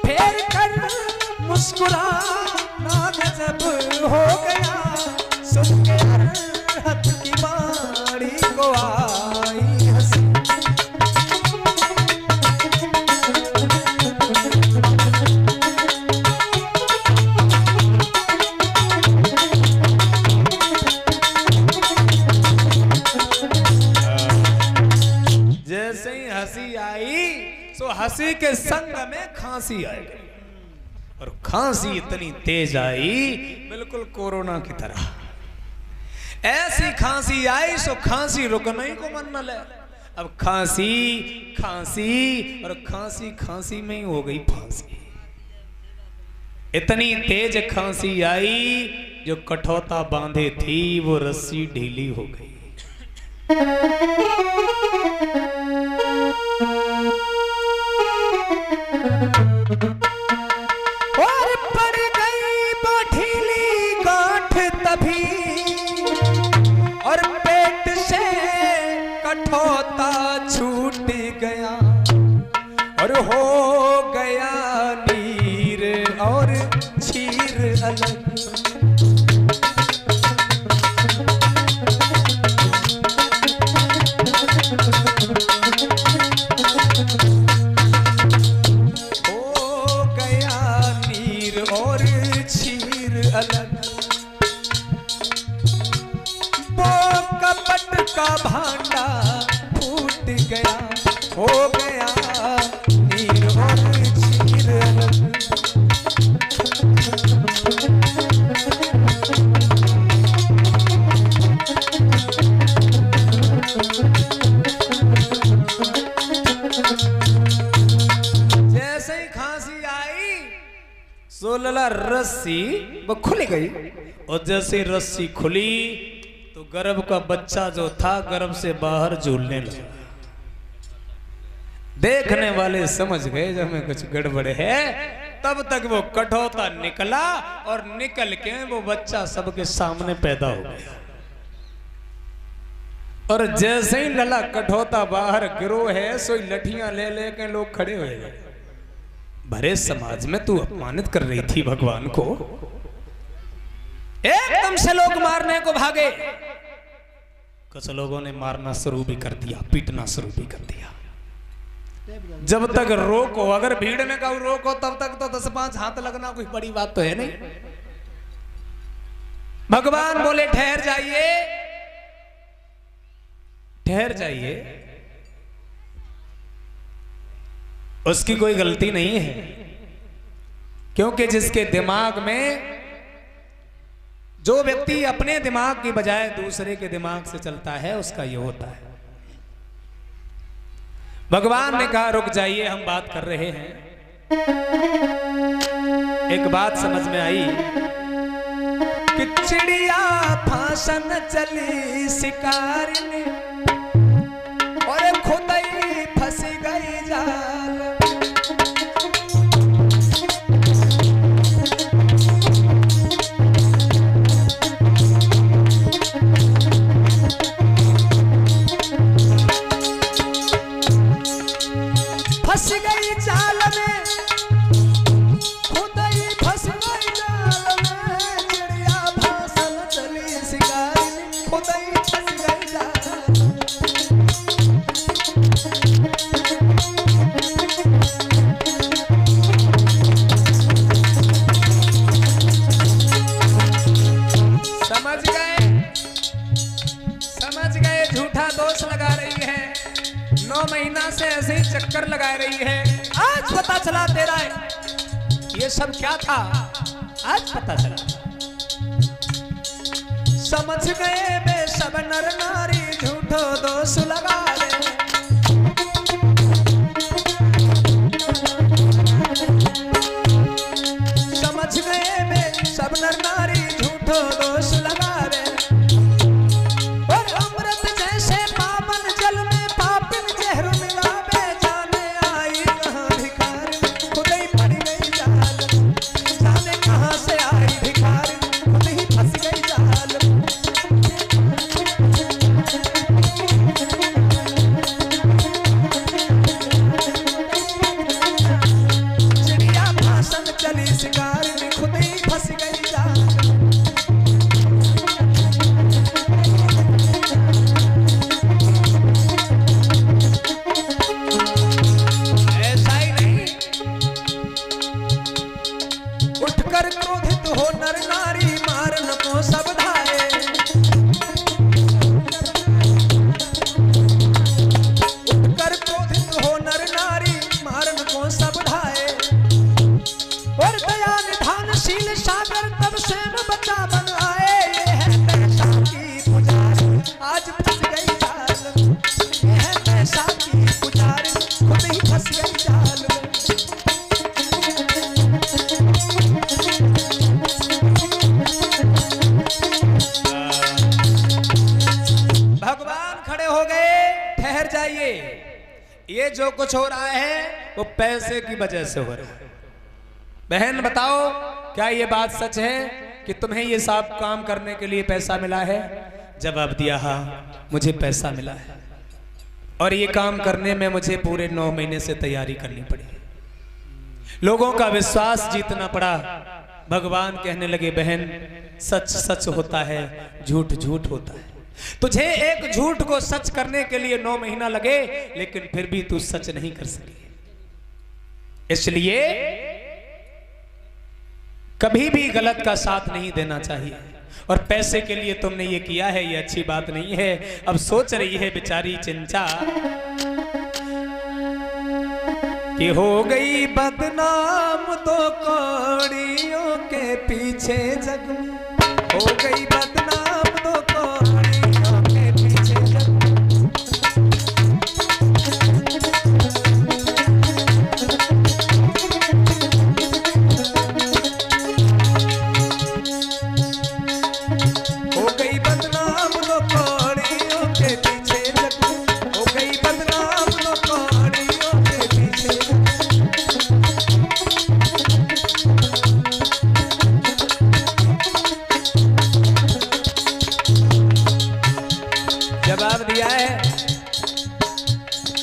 फेर कर मुस्कुरा ना गजब हो गया। सुन के हथ की माड़ी को आई हंसी। हंसी के संग में खांसी आई और खांसी इतनी तेज आई बिल्कुल कोरोना की तरह। ऐसी खांसी आई सो खांसी रुकने को मन न ले। अब खांसी खांसी और खांसी खांसी में ही हो गई फांसी। इतनी तेज खांसी आई जो कठौता बांधे थी वो रस्सी ढीली हो गई। और पड़ गई वो ढीली गांठ तभी और पेट से कठौता छूट गया और हो गया नीर और चीर अलग। का भांडा फूट गया हो गया नीर और चीर अलग। जैसे ही खांसी आई सोलला रस्सी वो खुल गई और जैसे रस्सी खुली तो गर्भ का बच्चा जो था गर्भ से बाहर झूलने लगा। देखने वाले समझ गए जब में कुछ गड़बड़ है। तब तक वो कठौता निकला और निकल के वो बच्चा सबके सामने पैदा हो गया। और जैसे ही लला कठौता बाहर गिरो है सोई लठियां ले लेके लोग खड़े हुए गए। भरे समाज में तू अपमानित कर रही थी भगवान को। एकदम से लोग मारने को भागे। कुछ लोगों ने मारना शुरू भी कर दिया, पीटना शुरू भी कर दिया। जब तक रोको, अगर भीड़ में कहूं रोको तब तक तो 10-5 हाथ लगना कोई बड़ी बात तो है नहीं। भगवान बोले ठहर जाइए, ठहर जाइए। उसकी कोई गलती नहीं है, क्योंकि जिसके दिमाग में जो व्यक्ति अपने दिमाग की बजाय दूसरे के दिमाग से चलता है उसका ये होता है। भगवान ने कहा रुक जाइए, हम बात कर रहे हैं। एक बात समझ में आई कि चिड़िया फांसन चली शिकार ने और खुद ही फंस गई जाल। दोष लगा रही है, 9 महीना से ऐसे ही चक्कर लगा रही है। आज पता चला तेरा ये सब क्या था, आज पता चला। समझ गए बे सब नर नारी झूठो दोष लगा दे। समझ गए बे सब नर नारी झूठो दोष लगा दे। और अमृत जैसे पावन जल में पापिन जहर मिलावे, जाने आई कहाँ भिखारी खुद ही पड़ गई जाल। जाने कहाँ से आई भिखारी खुद ही फंस गई जाल। चिड़िया भाषण चली शिकार में खुद ही फंस गई जाल। ऐसा ही नहीं, उठकर क्रोधित हो नर नारी मारन को सब धारे। उठकर क्रोधित हो नर नारी मारन को सब धाए। और दया निधानशील सागर तब स्वयं बचा बन आए। ये है पैसा की पुजारी आज फंस गई जाल। ये है पैसा की पुजारी खुद ही फंस गई जाल। भगवान खड़े हो गए, ठहर जाइए, ये जो कुछ हो रहा है वो पैसे की वजह से हो रहा है। बहन बताओ, क्या ये बात सच है कि तुम्हें ये सब काम करने के लिए पैसा मिला है? जवाब दिया, हाँ मुझे पैसा मिला है और ये काम करने में मुझे पूरे 9 महीने से तैयारी करनी पड़ी। लोगों का विश्वास जीतना पड़ा। भगवान कहने लगे, बहन सच सच होता है, झूठ झूठ होता है। तुझे एक झूठ को सच करने के लिए 9 महीना लगे, लेकिन फिर भी तू सच नहीं कर सकी। इसलिए कभी भी गलत का साथ नहीं देना चाहिए। और पैसे के लिए तुमने ये किया है, ये अच्छी बात नहीं है। अब सोच रही है बेचारी चिंचा कि हो गई बदनाम तो कौड़ियों के पीछे जग में। हो गई बदनाम तो कौड़ियों के पीछे जग में। जवाब दिया है,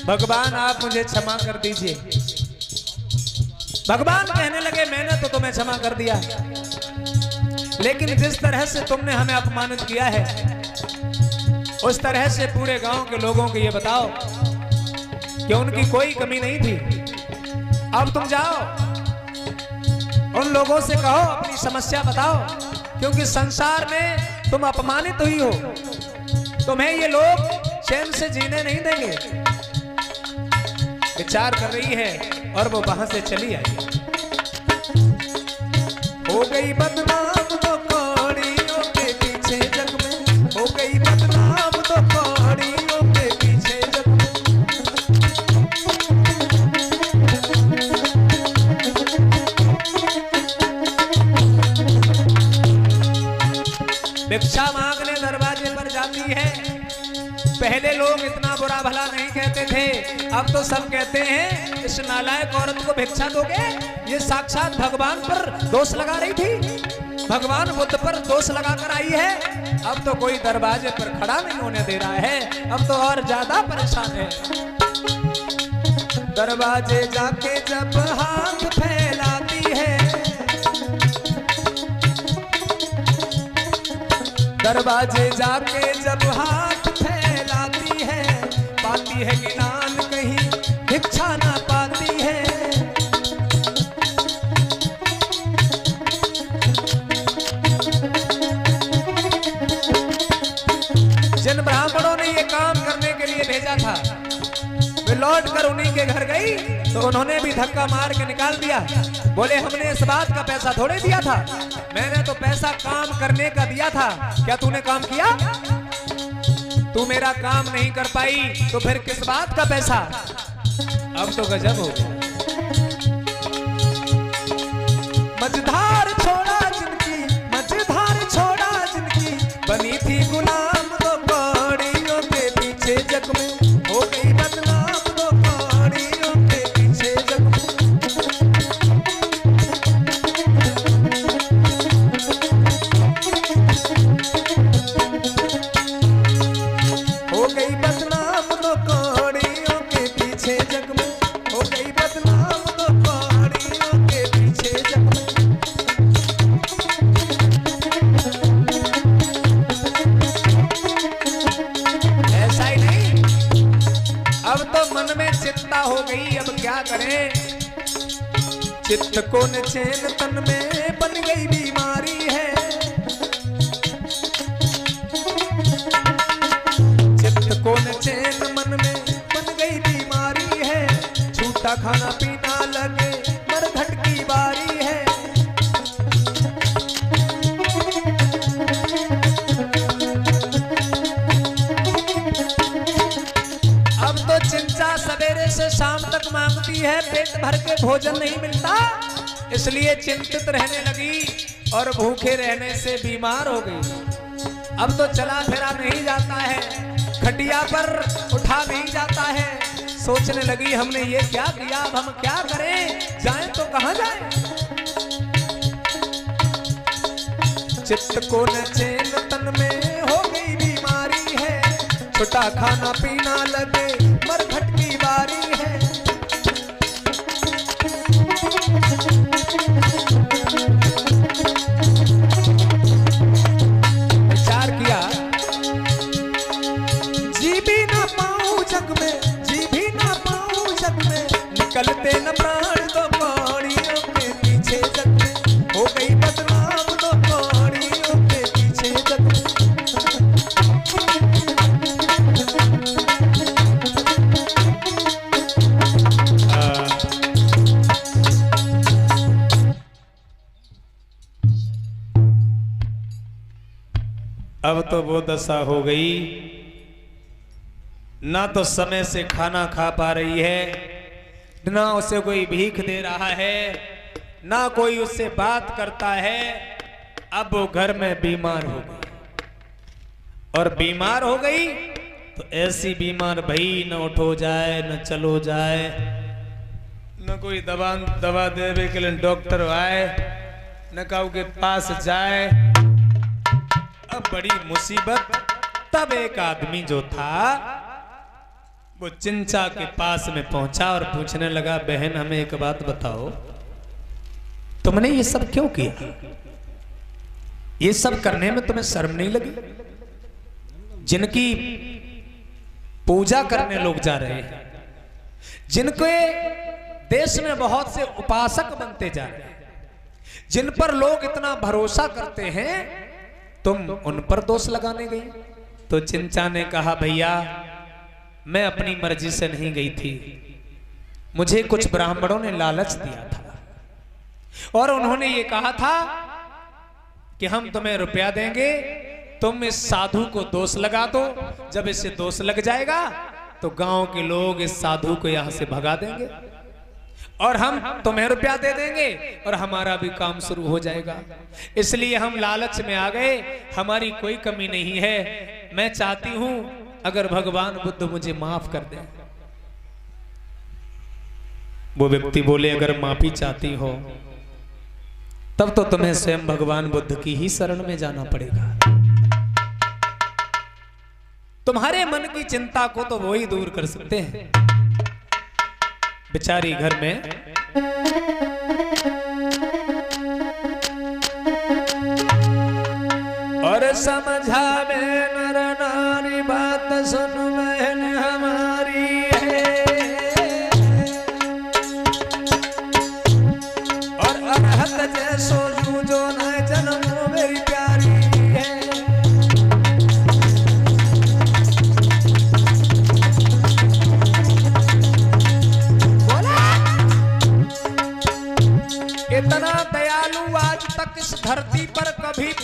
भगवान आप मुझे क्षमा कर दीजिए। भगवान कहने लगे, मैंने तो तुम्हें क्षमा कर दिया, लेकिन जिस तरह से तुमने हमें अपमानित किया है, उस तरह से पूरे गांव के लोगों को ये बताओ कि उनकी कोई कमी नहीं थी। अब तुम जाओ, उन लोगों से कहो, अपनी समस्या बताओ, क्योंकि संसार में तुम अपमानित हुई हो, तुम्हें ये लोग चैन से जीने नहीं देंगे। विचार कर रही है और वो वहां से चली आई। हो गई बदनाम तो कौड़ियों के पीछे जग में। हो गई बदनाम तो कौड़ियों के पीछे जग में। भिक्षा मांगने दरवाजे पर जाती है। पहले लोग इतना बुरा भला नहीं कहते थे, अब तो सब कहते हैं इस नालायक औरत को भिक्षा दोगे। ये साक्षात भगवान पर दोष लगा रही थी, भगवान बुद्ध पर दोष लगाकर आई है। अब तो कोई दरवाजे पर खड़ा नहीं होने दे रहा है, अब तो और ज्यादा परेशान है। दरवाजे जाके जब हाथ फैलाती है, दरवाजे जाके जब हाथ फैलाती है, पाती है गिलान कहीं भिक्षा ना पाती है। जिन ब्राह्मणों ने ये काम करने के लिए भेजा था। वे लौट कर उन्हीं के घर गई तो उन्होंने भी धक्का मार के निकाल दिया। बोले हमने इस बात का पैसा थोड़े दिया था, मैंने तो पैसा काम करने का दिया था। क्या तूने काम किया? तू मेरा काम नहीं कर पाई तो फिर किस बात का पैसा? अब तो गजब हो गया। मझधार छोड़ा जिनकी, मझधार छोड़ा जिनकी, बनी थी गुलाम दो कौड़ियों के पीछे जग में, हो गई बदनाम दो कौड़ियों के पीछे जग में। हो गई बदनाम दो कौड़ियों के पीछे जग में, हो गई बदनाम दो कौड़ियों के पीछे जग में। ऐसा ही नहीं, अब तो मन में चिंता हो गई, अब क्या करें? चित्त को न चैन तन में बन गई बीमारी है, चित्त को न चैन मन में बन गई बीमारी है, छूटा खाना पीना लगे मरघट की बारी है। अब तो चिंचा सवेरे से शाम तक मांगती है, पेट भर के भोजन नहीं मिलता, इसलिए चिंतित रहने लगी और भूखे रहने से बीमार हो गई। अब तो चला फिरा नहीं जाता है, खटिया पर उठा नहीं जाता है, सोचने लगी हमने ये क्या किया, अब हम क्या करें, जाएं तो कहां जाएं? चित्त को न चैन तन में हो गई बीमारी है, छुटा खाना पीना लगे मरघट की बारी है। विचार किया, जी भी ना पाऊं जग में, जी भी ना पाऊं जग में, निकलते न प्राण दो कौड़ियों के पीछे जग में, हो गई बदनाम दो कौड़ियों के पीछे जग में। अब तो वो दशा हो गई, ना तो समय से खाना खा पा रही है, ना उसे कोई भीख दे रहा है, ना कोई उससे बात करता है। अब वो घर में बीमार हो गई, और बीमार हो गई तो ऐसी बीमार भई, न उठो जाए न चलो जाए, न कोई दवा देवे के लिए डॉक्टर आए, न काऊ के पास जाए। अब बड़ी मुसीबत। तब एक आदमी जो था वो चिंचा के पास में पहुंचा और पूछने लगा, बहन हमें एक बात बताओ, तुमने ये सब क्यों किया? ये सब करने में तुम्हें शर्म नहीं लगी? जिनकी पूजा करने लोग जा रहे हैं, जिनके देश में बहुत से उपासक बनते जा रहे हैं, जिन पर लोग इतना भरोसा करते हैं, तुम उन पर दोष लगाने गई? तो चिंचा ने कहा, भैया मैं अपनी मर्जी से नहीं गई थी, मुझे कुछ ब्राह्मणों ने लालच दिया था और उन्होंने ये कहा था कि हम तुम्हें रुपया देंगे, तुम इस साधु को दोष लगा दो, जब इसे दोष लग जाएगा तो गांव के लोग इस साधु को यहां से भगा देंगे और हम तुम्हें रुपया दे देंगे और हमारा भी काम शुरू हो जाएगा। इसलिए हम लालच में आ गए, हमारी कोई कमी नहीं है। मैं चाहती हूं अगर भगवान बुद्ध मुझे माफ कर दे। वो व्यक्ति बोले, अगर माफी चाहती हो तब तो तुम्हें स्वयं भगवान बुद्ध की ही शरण में जाना पड़ेगा। तुम्हारे मन की चिंता को तो वो ही दूर कर सकते हैं। बेचारी घर में और समझावे नर नारी, बात सुन बहन हमारी है, और अरहत जैसो जो न जन्मो मेरी प्यारी है।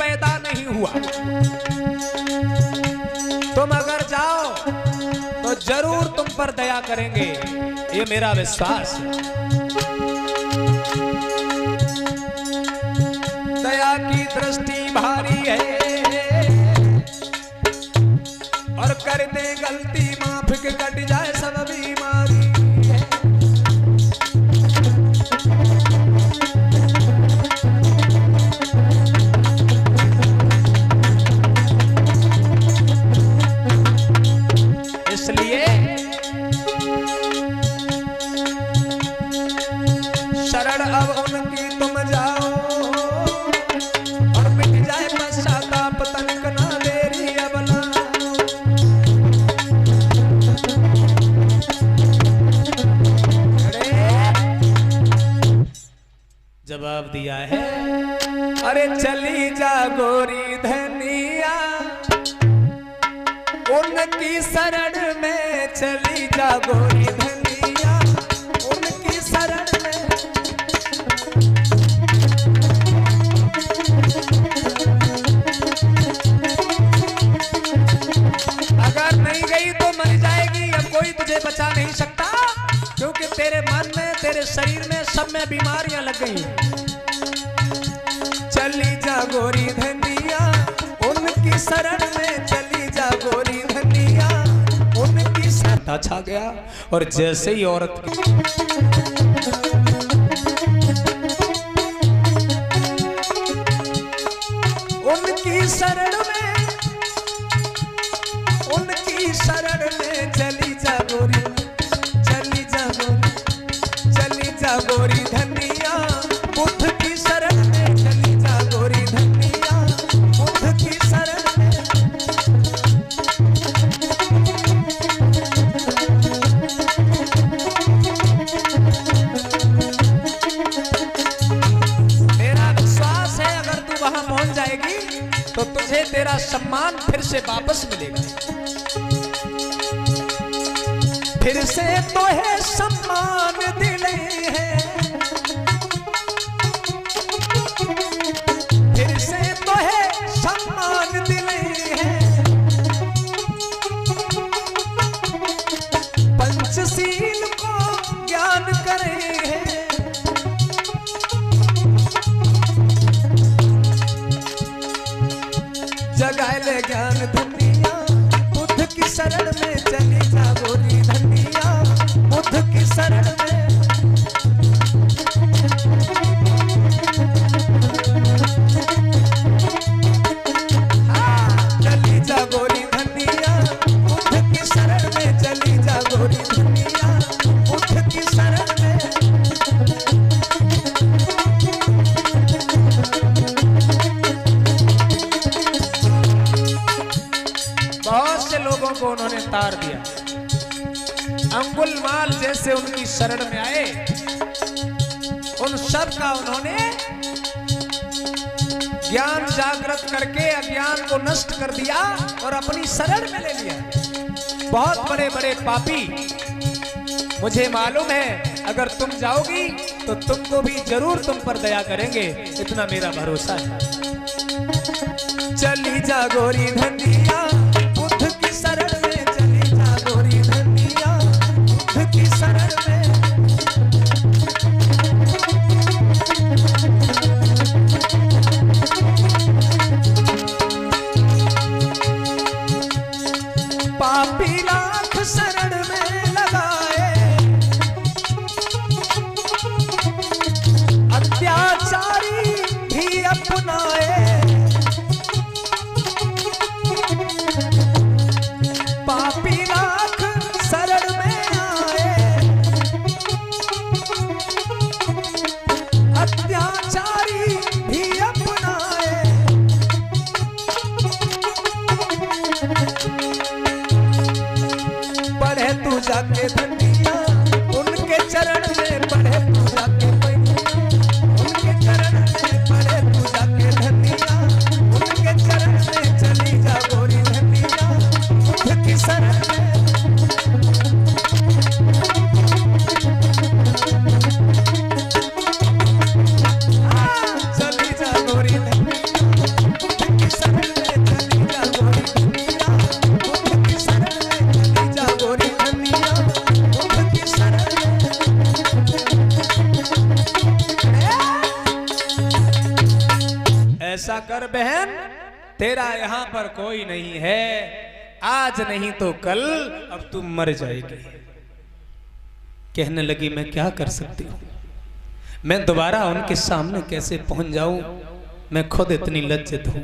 पैदा नहीं हुआ। तुम अगर जाओ तो जरूर तुम पर दया करेंगे, ये मेरा विश्वास है। दया की दृष्टि भारी है और कर दे गलती माफ के कट जाए सब बीमारी है। इसलिए शरण अब उनकी तुम जाओ और मिट जाए पश्चाताप, तनिक ना देरी अब लाओ। जवाब दिया है, अरे चली जा गोरी धनिया उनकी शरण में, चली जा गोरी धनिया उनकी शरण में। अगर नहीं गई तो मर जाएगी, अब कोई तुझे बचा नहीं सकता, क्योंकि तेरे मन में तेरे शरीर में सब में बीमारियां लग गई। चली जा गोरी धनिया उनकी शरण में, चली जा गोरी धनिया उनकी शरण। छा गया और जैसे ही औरत उनकी शरण में, उनकी शरण में चली जा गोरी, चली जा गोरी, चली जा गोरी धनिया बुद्ध की शरण में, चली जा गोरी धनिया बुद्ध की शरण में। मेरा विश्वास है अगर तू वहां पहुंच जाएगी तो तुझे तेरा सम्मान फिर से वापस मिलेगा। फिर से तो है सम्मान दिले है, फिर से तो है सम्मान दिले है। पंचशील को ज्ञान करे है, जगाए ले ज्ञान धनिया बुद्ध की शरण में, चली जा गोरी धनिया बुद्ध की शरण में। चली जा गोरी धनिया बुद्ध की शरण में, चली जा गोरी धनिया बुद्ध की शरण में। बहुत से लोगों को उन्होंने तार दिया, अंगुलमाल जैसे उनकी शरण में आए, उन सब का उन्होंने ज्ञान जागृत करके अज्ञान को नष्ट कर दिया और अपनी शरण में ले लिया। बहुत बड़े बड़े पापी, मुझे मालूम है अगर तुम जाओगी तो तुमको भी जरूर तुम पर दया करेंगे, इतना मेरा भरोसा है। चली जा गोरी धनिया बुद्ध की शरण में, चली जा गोरी धनिया बुद्ध की शरण में। पापी लाख शरण में लगाए, अत्याचारी भी अपनाए। पापी लाख शरण में आए, अत्याचारी भी अपनाए। पढ़े तू जाके धनिया उनके चरण में, पढ़े तू जाके उनके चरण में, पढ़े तू जाके धनिया उनके चरण में। चली जा गोरी धनिया बुद्ध की शरण में। चली जा गोरी धनिया कर बहन, तेरा यहाँ पर कोई नहीं है, आज नहीं तो कल अब तू मर जाएगी। कहने लगी मैं क्या कर सकती हूँ, मैं दोबारा उनके सामने कैसे पहुंच जाऊं, मैं खुद इतनी लज्जित हूं।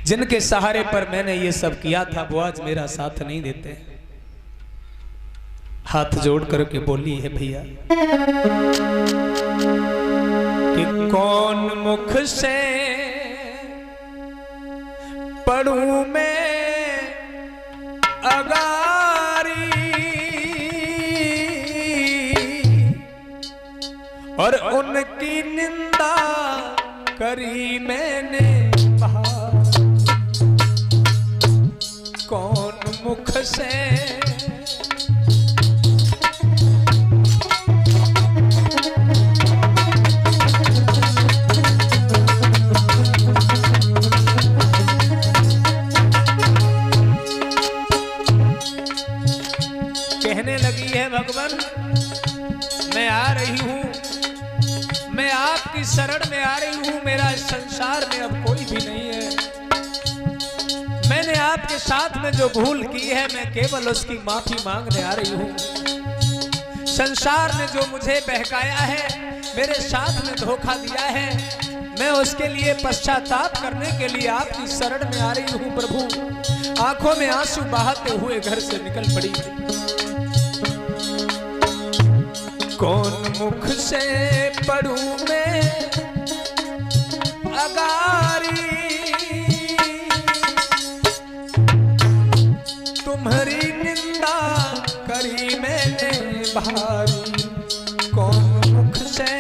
जिनके सहारे पर मैंने ये सब किया था वो आज मेरा साथ नहीं देते। हाथ जोड़ करके बोली है भैया कि कौन मुख से पढ़ूं मैं अगारी, और उनकी निंदा करी मैंने बाहर। कौन मुख से कहने लगी है भगवान, मैं आ रही हूं, मैं आपकी शरण में आ रही हूं, मेरा इस संसार में अब कोई भी नहीं है। मैंने आपके साथ में जो भूल की है मैं केवल उसकी माफी मांगने आ रही हूं। संसार ने जो मुझे बहकाया है, मेरे साथ में धोखा दिया है, मैं उसके लिए पश्चाताप करने के लिए आपकी शरण में आ रही हूं प्रभु। आंखों में आंसू बहाते हुए घर से निकल पड़ी। कौन मुख से पढ़ूं मैं अगारी, तुम्हारी निंदा करी मैंने भारी। कौन मुख से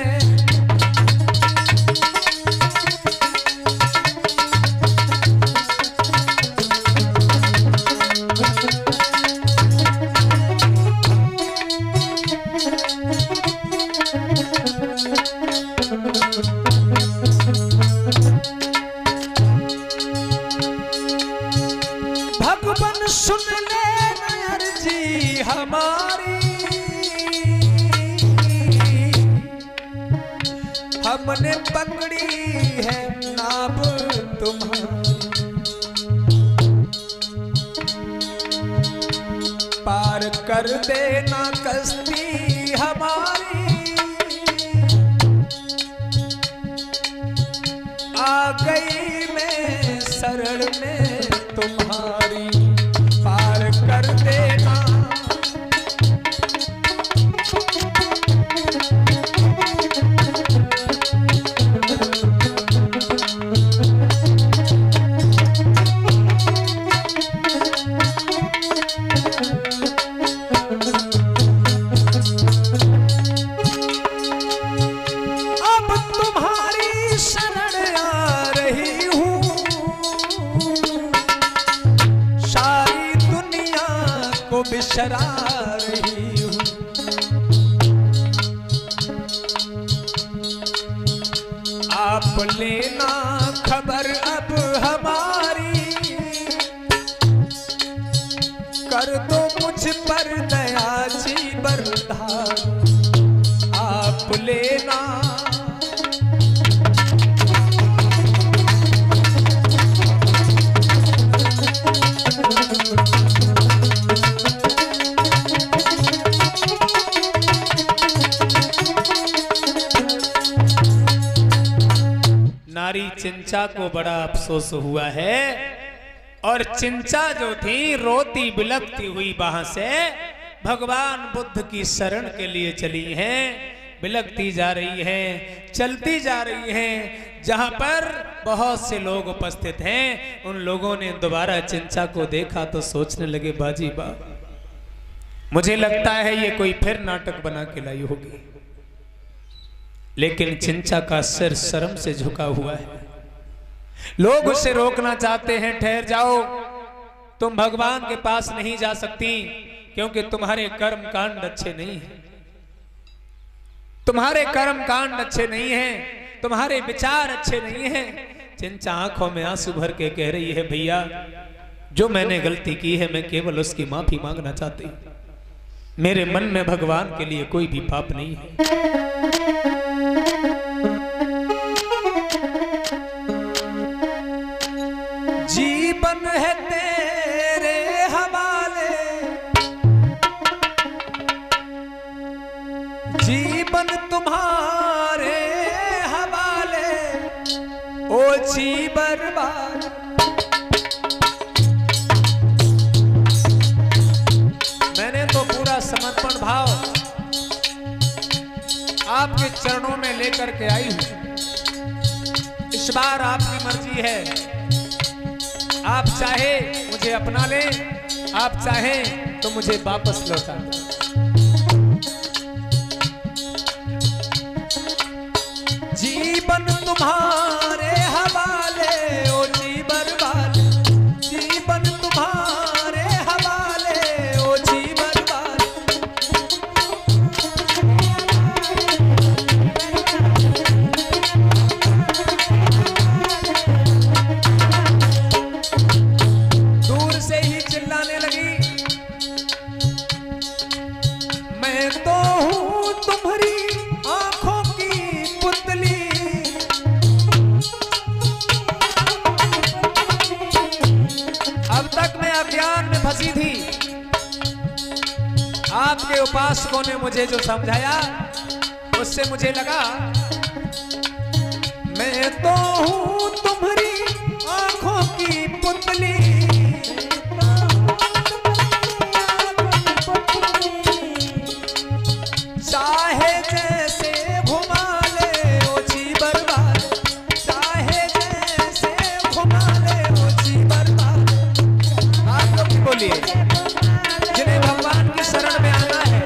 भगवान सुन ले अर्जी हमारी, हमने पकड़ी है नाव तुम्हारी। पार कर देना कश्ती हमारी, आ गई मैं शरण में तुम्हारी। पार कर देना अब तुम्हारी शरण आ रही हूँ, सारी दुनिया को बिसरा रही हूँ। आप लेना खबर अब हमारी, कर दो मुझ पर दया जी बरदार। आप लेना नारी चिंचा को बड़ा अफसोस हुआ है, और चिंचा जो थी रोती बिलखती हुई वहां से भगवान बुद्ध की शरण के लिए चली हैं। बिलखती जा रही हैं, चलती जा रही हैं। जहां पर बहुत से लोग उपस्थित हैं, उन लोगों ने दोबारा चिंचा को देखा तो सोचने लगे बाजी बा, मुझे लगता है ये कोई फिर नाटक बना के लाई होगी। लेकिन चिंचा का सिर शर्म से झुका हुआ है। लोग उसे रोकना चाहते हैं, ठहर जाओ, तुम भगवान के पास नहीं जा सकती, क्योंकि तुम्हारे कर्म कांड अच्छे नहीं हैं, तुम्हारे कर्म कांड अच्छे नहीं हैं, तुम्हारे विचार अच्छे नहीं हैं। चिंचा आंखों में आंसू भर के कह रही है भैया, जो मैंने गलती की है मैं केवल उसकी माफी मांगना चाहती हूं। मेरे मन में भगवान के लिए कोई भी पाप नहीं है। तुम्हारे हवाले ओछी बर्बाद। मैंने तो पूरा समर्पण भाव आपके चरणों में लेकर के आई हूं। इस बार आपकी मर्जी है, आप चाहे मुझे अपना लें, आप चाहें तो मुझे वापस लौटा दें। जीवन तुम्हारे हवाले ओछी बर्बाद, जीवन तुम्हारे हवाले ओछी बर्बाद। दूर से ही चिल्लाने लगी, मैं तो हूं तुम्हारी आंखों की पुतली। अब तक मैं अज्ञान में फंसी थी, आपके उपासकों ने मुझे जो समझाया उससे मुझे लगा मैं तो हूं तुम्हारी आंखों की पुतली। चाहे जैसे घुमा ले ओछी बर्बाद, चाहे जैसे घुमा ले ओछी बर्बाद। आप लोग भी बोलिए, जिन्हें भगवान की शरण में आना है,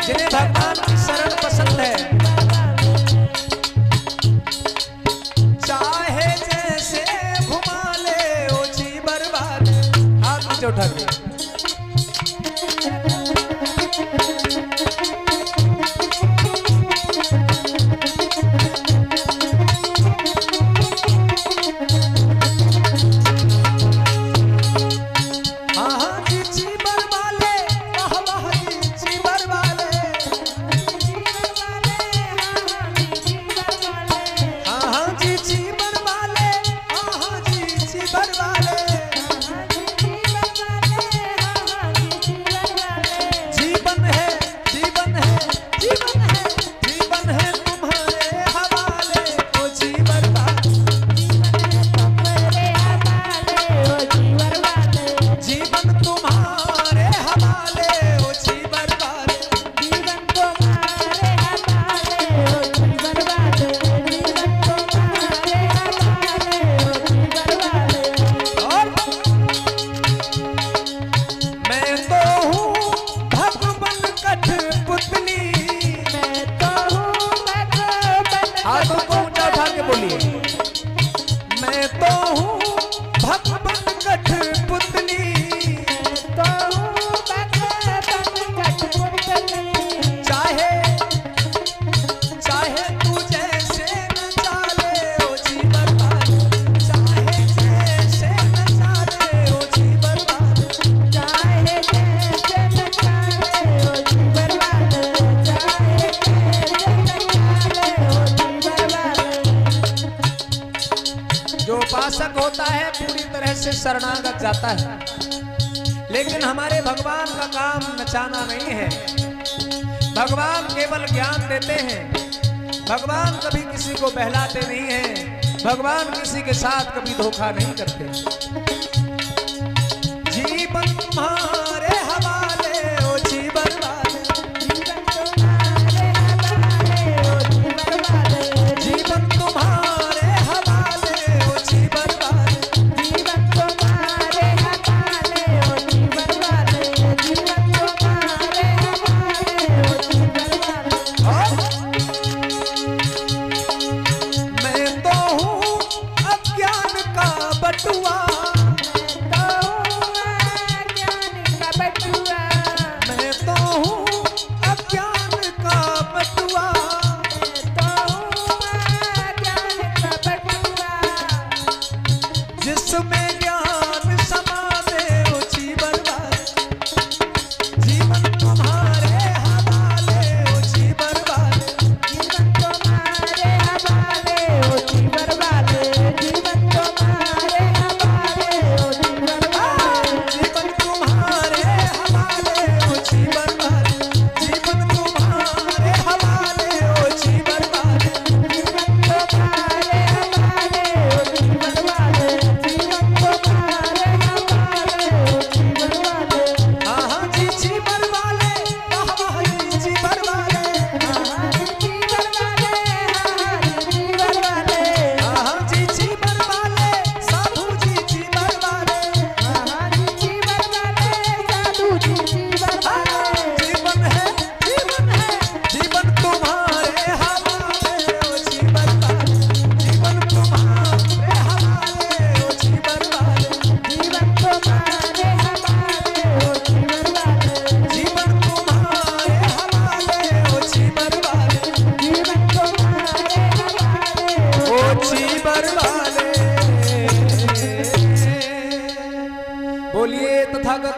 जिन्हें भगवान की शरण पसंद है, चाहे जैसे घुमा ले ओछी बर्बाद। हाथ नीचे उठा के होता है पूरी तरह से शरणागत जाता है, लेकिन हमारे भगवान का काम नचाना नहीं है। भगवान केवल ज्ञान देते हैं, भगवान कभी किसी को बहलाते नहीं हैं, भगवान किसी के साथ कभी धोखा नहीं करते। जीवन तुम्हारे हवाले ओछी बर्बाद, जीवन तुम्हारे हवाले ओछी बर्बाद, जीवन तुम्हारे हवाले ओछी बर्बाद, जीवन तुम्हारे हवाले ओछी बर्बाद। मैं तो हूँ अज्ञान का बटुआ, मैं तो हूँ अज्ञान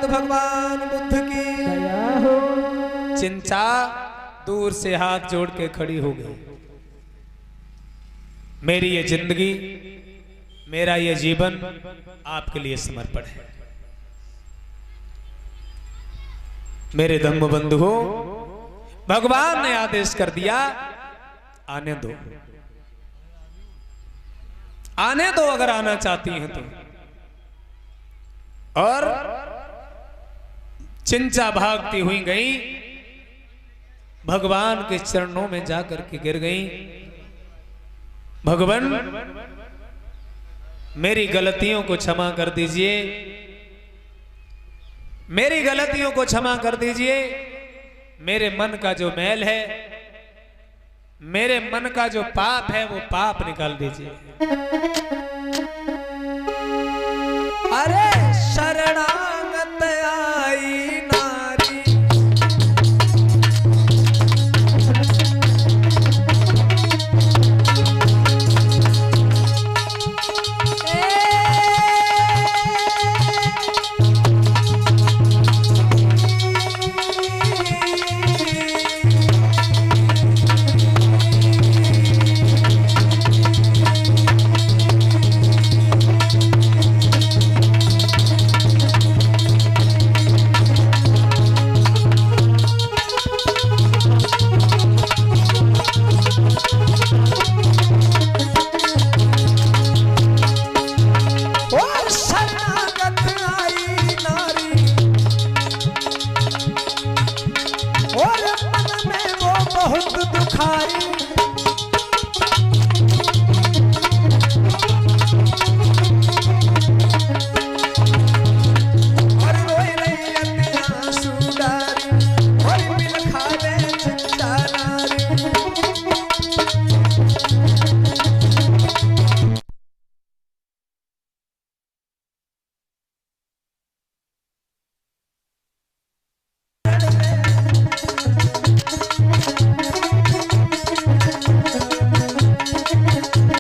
भगवान बुद्ध की दया हो। चिंचा दूर से हाथ जोड़ के खड़ी हो गई। मेरी ये जिंदगी, मेरा ये जीवन आपके लिए समर्पण है। मेरे धम्म बंधु हो, भगवान ने आदेश कर दिया, आने दो, आने दो अगर आना चाहती हैं तो। और चिंचा भागती हुई गई, भगवान के चरणों में जाकर के गिर गई। भगवान, मेरी गलतियों को क्षमा कर दीजिए, मेरी गलतियों को क्षमा कर दीजिए। मेरे मन का जो मैल है, मेरे मन का जो पाप है, वो पाप निकाल दीजिए। अरे शरणागत आई नारी, बहुत दुखाई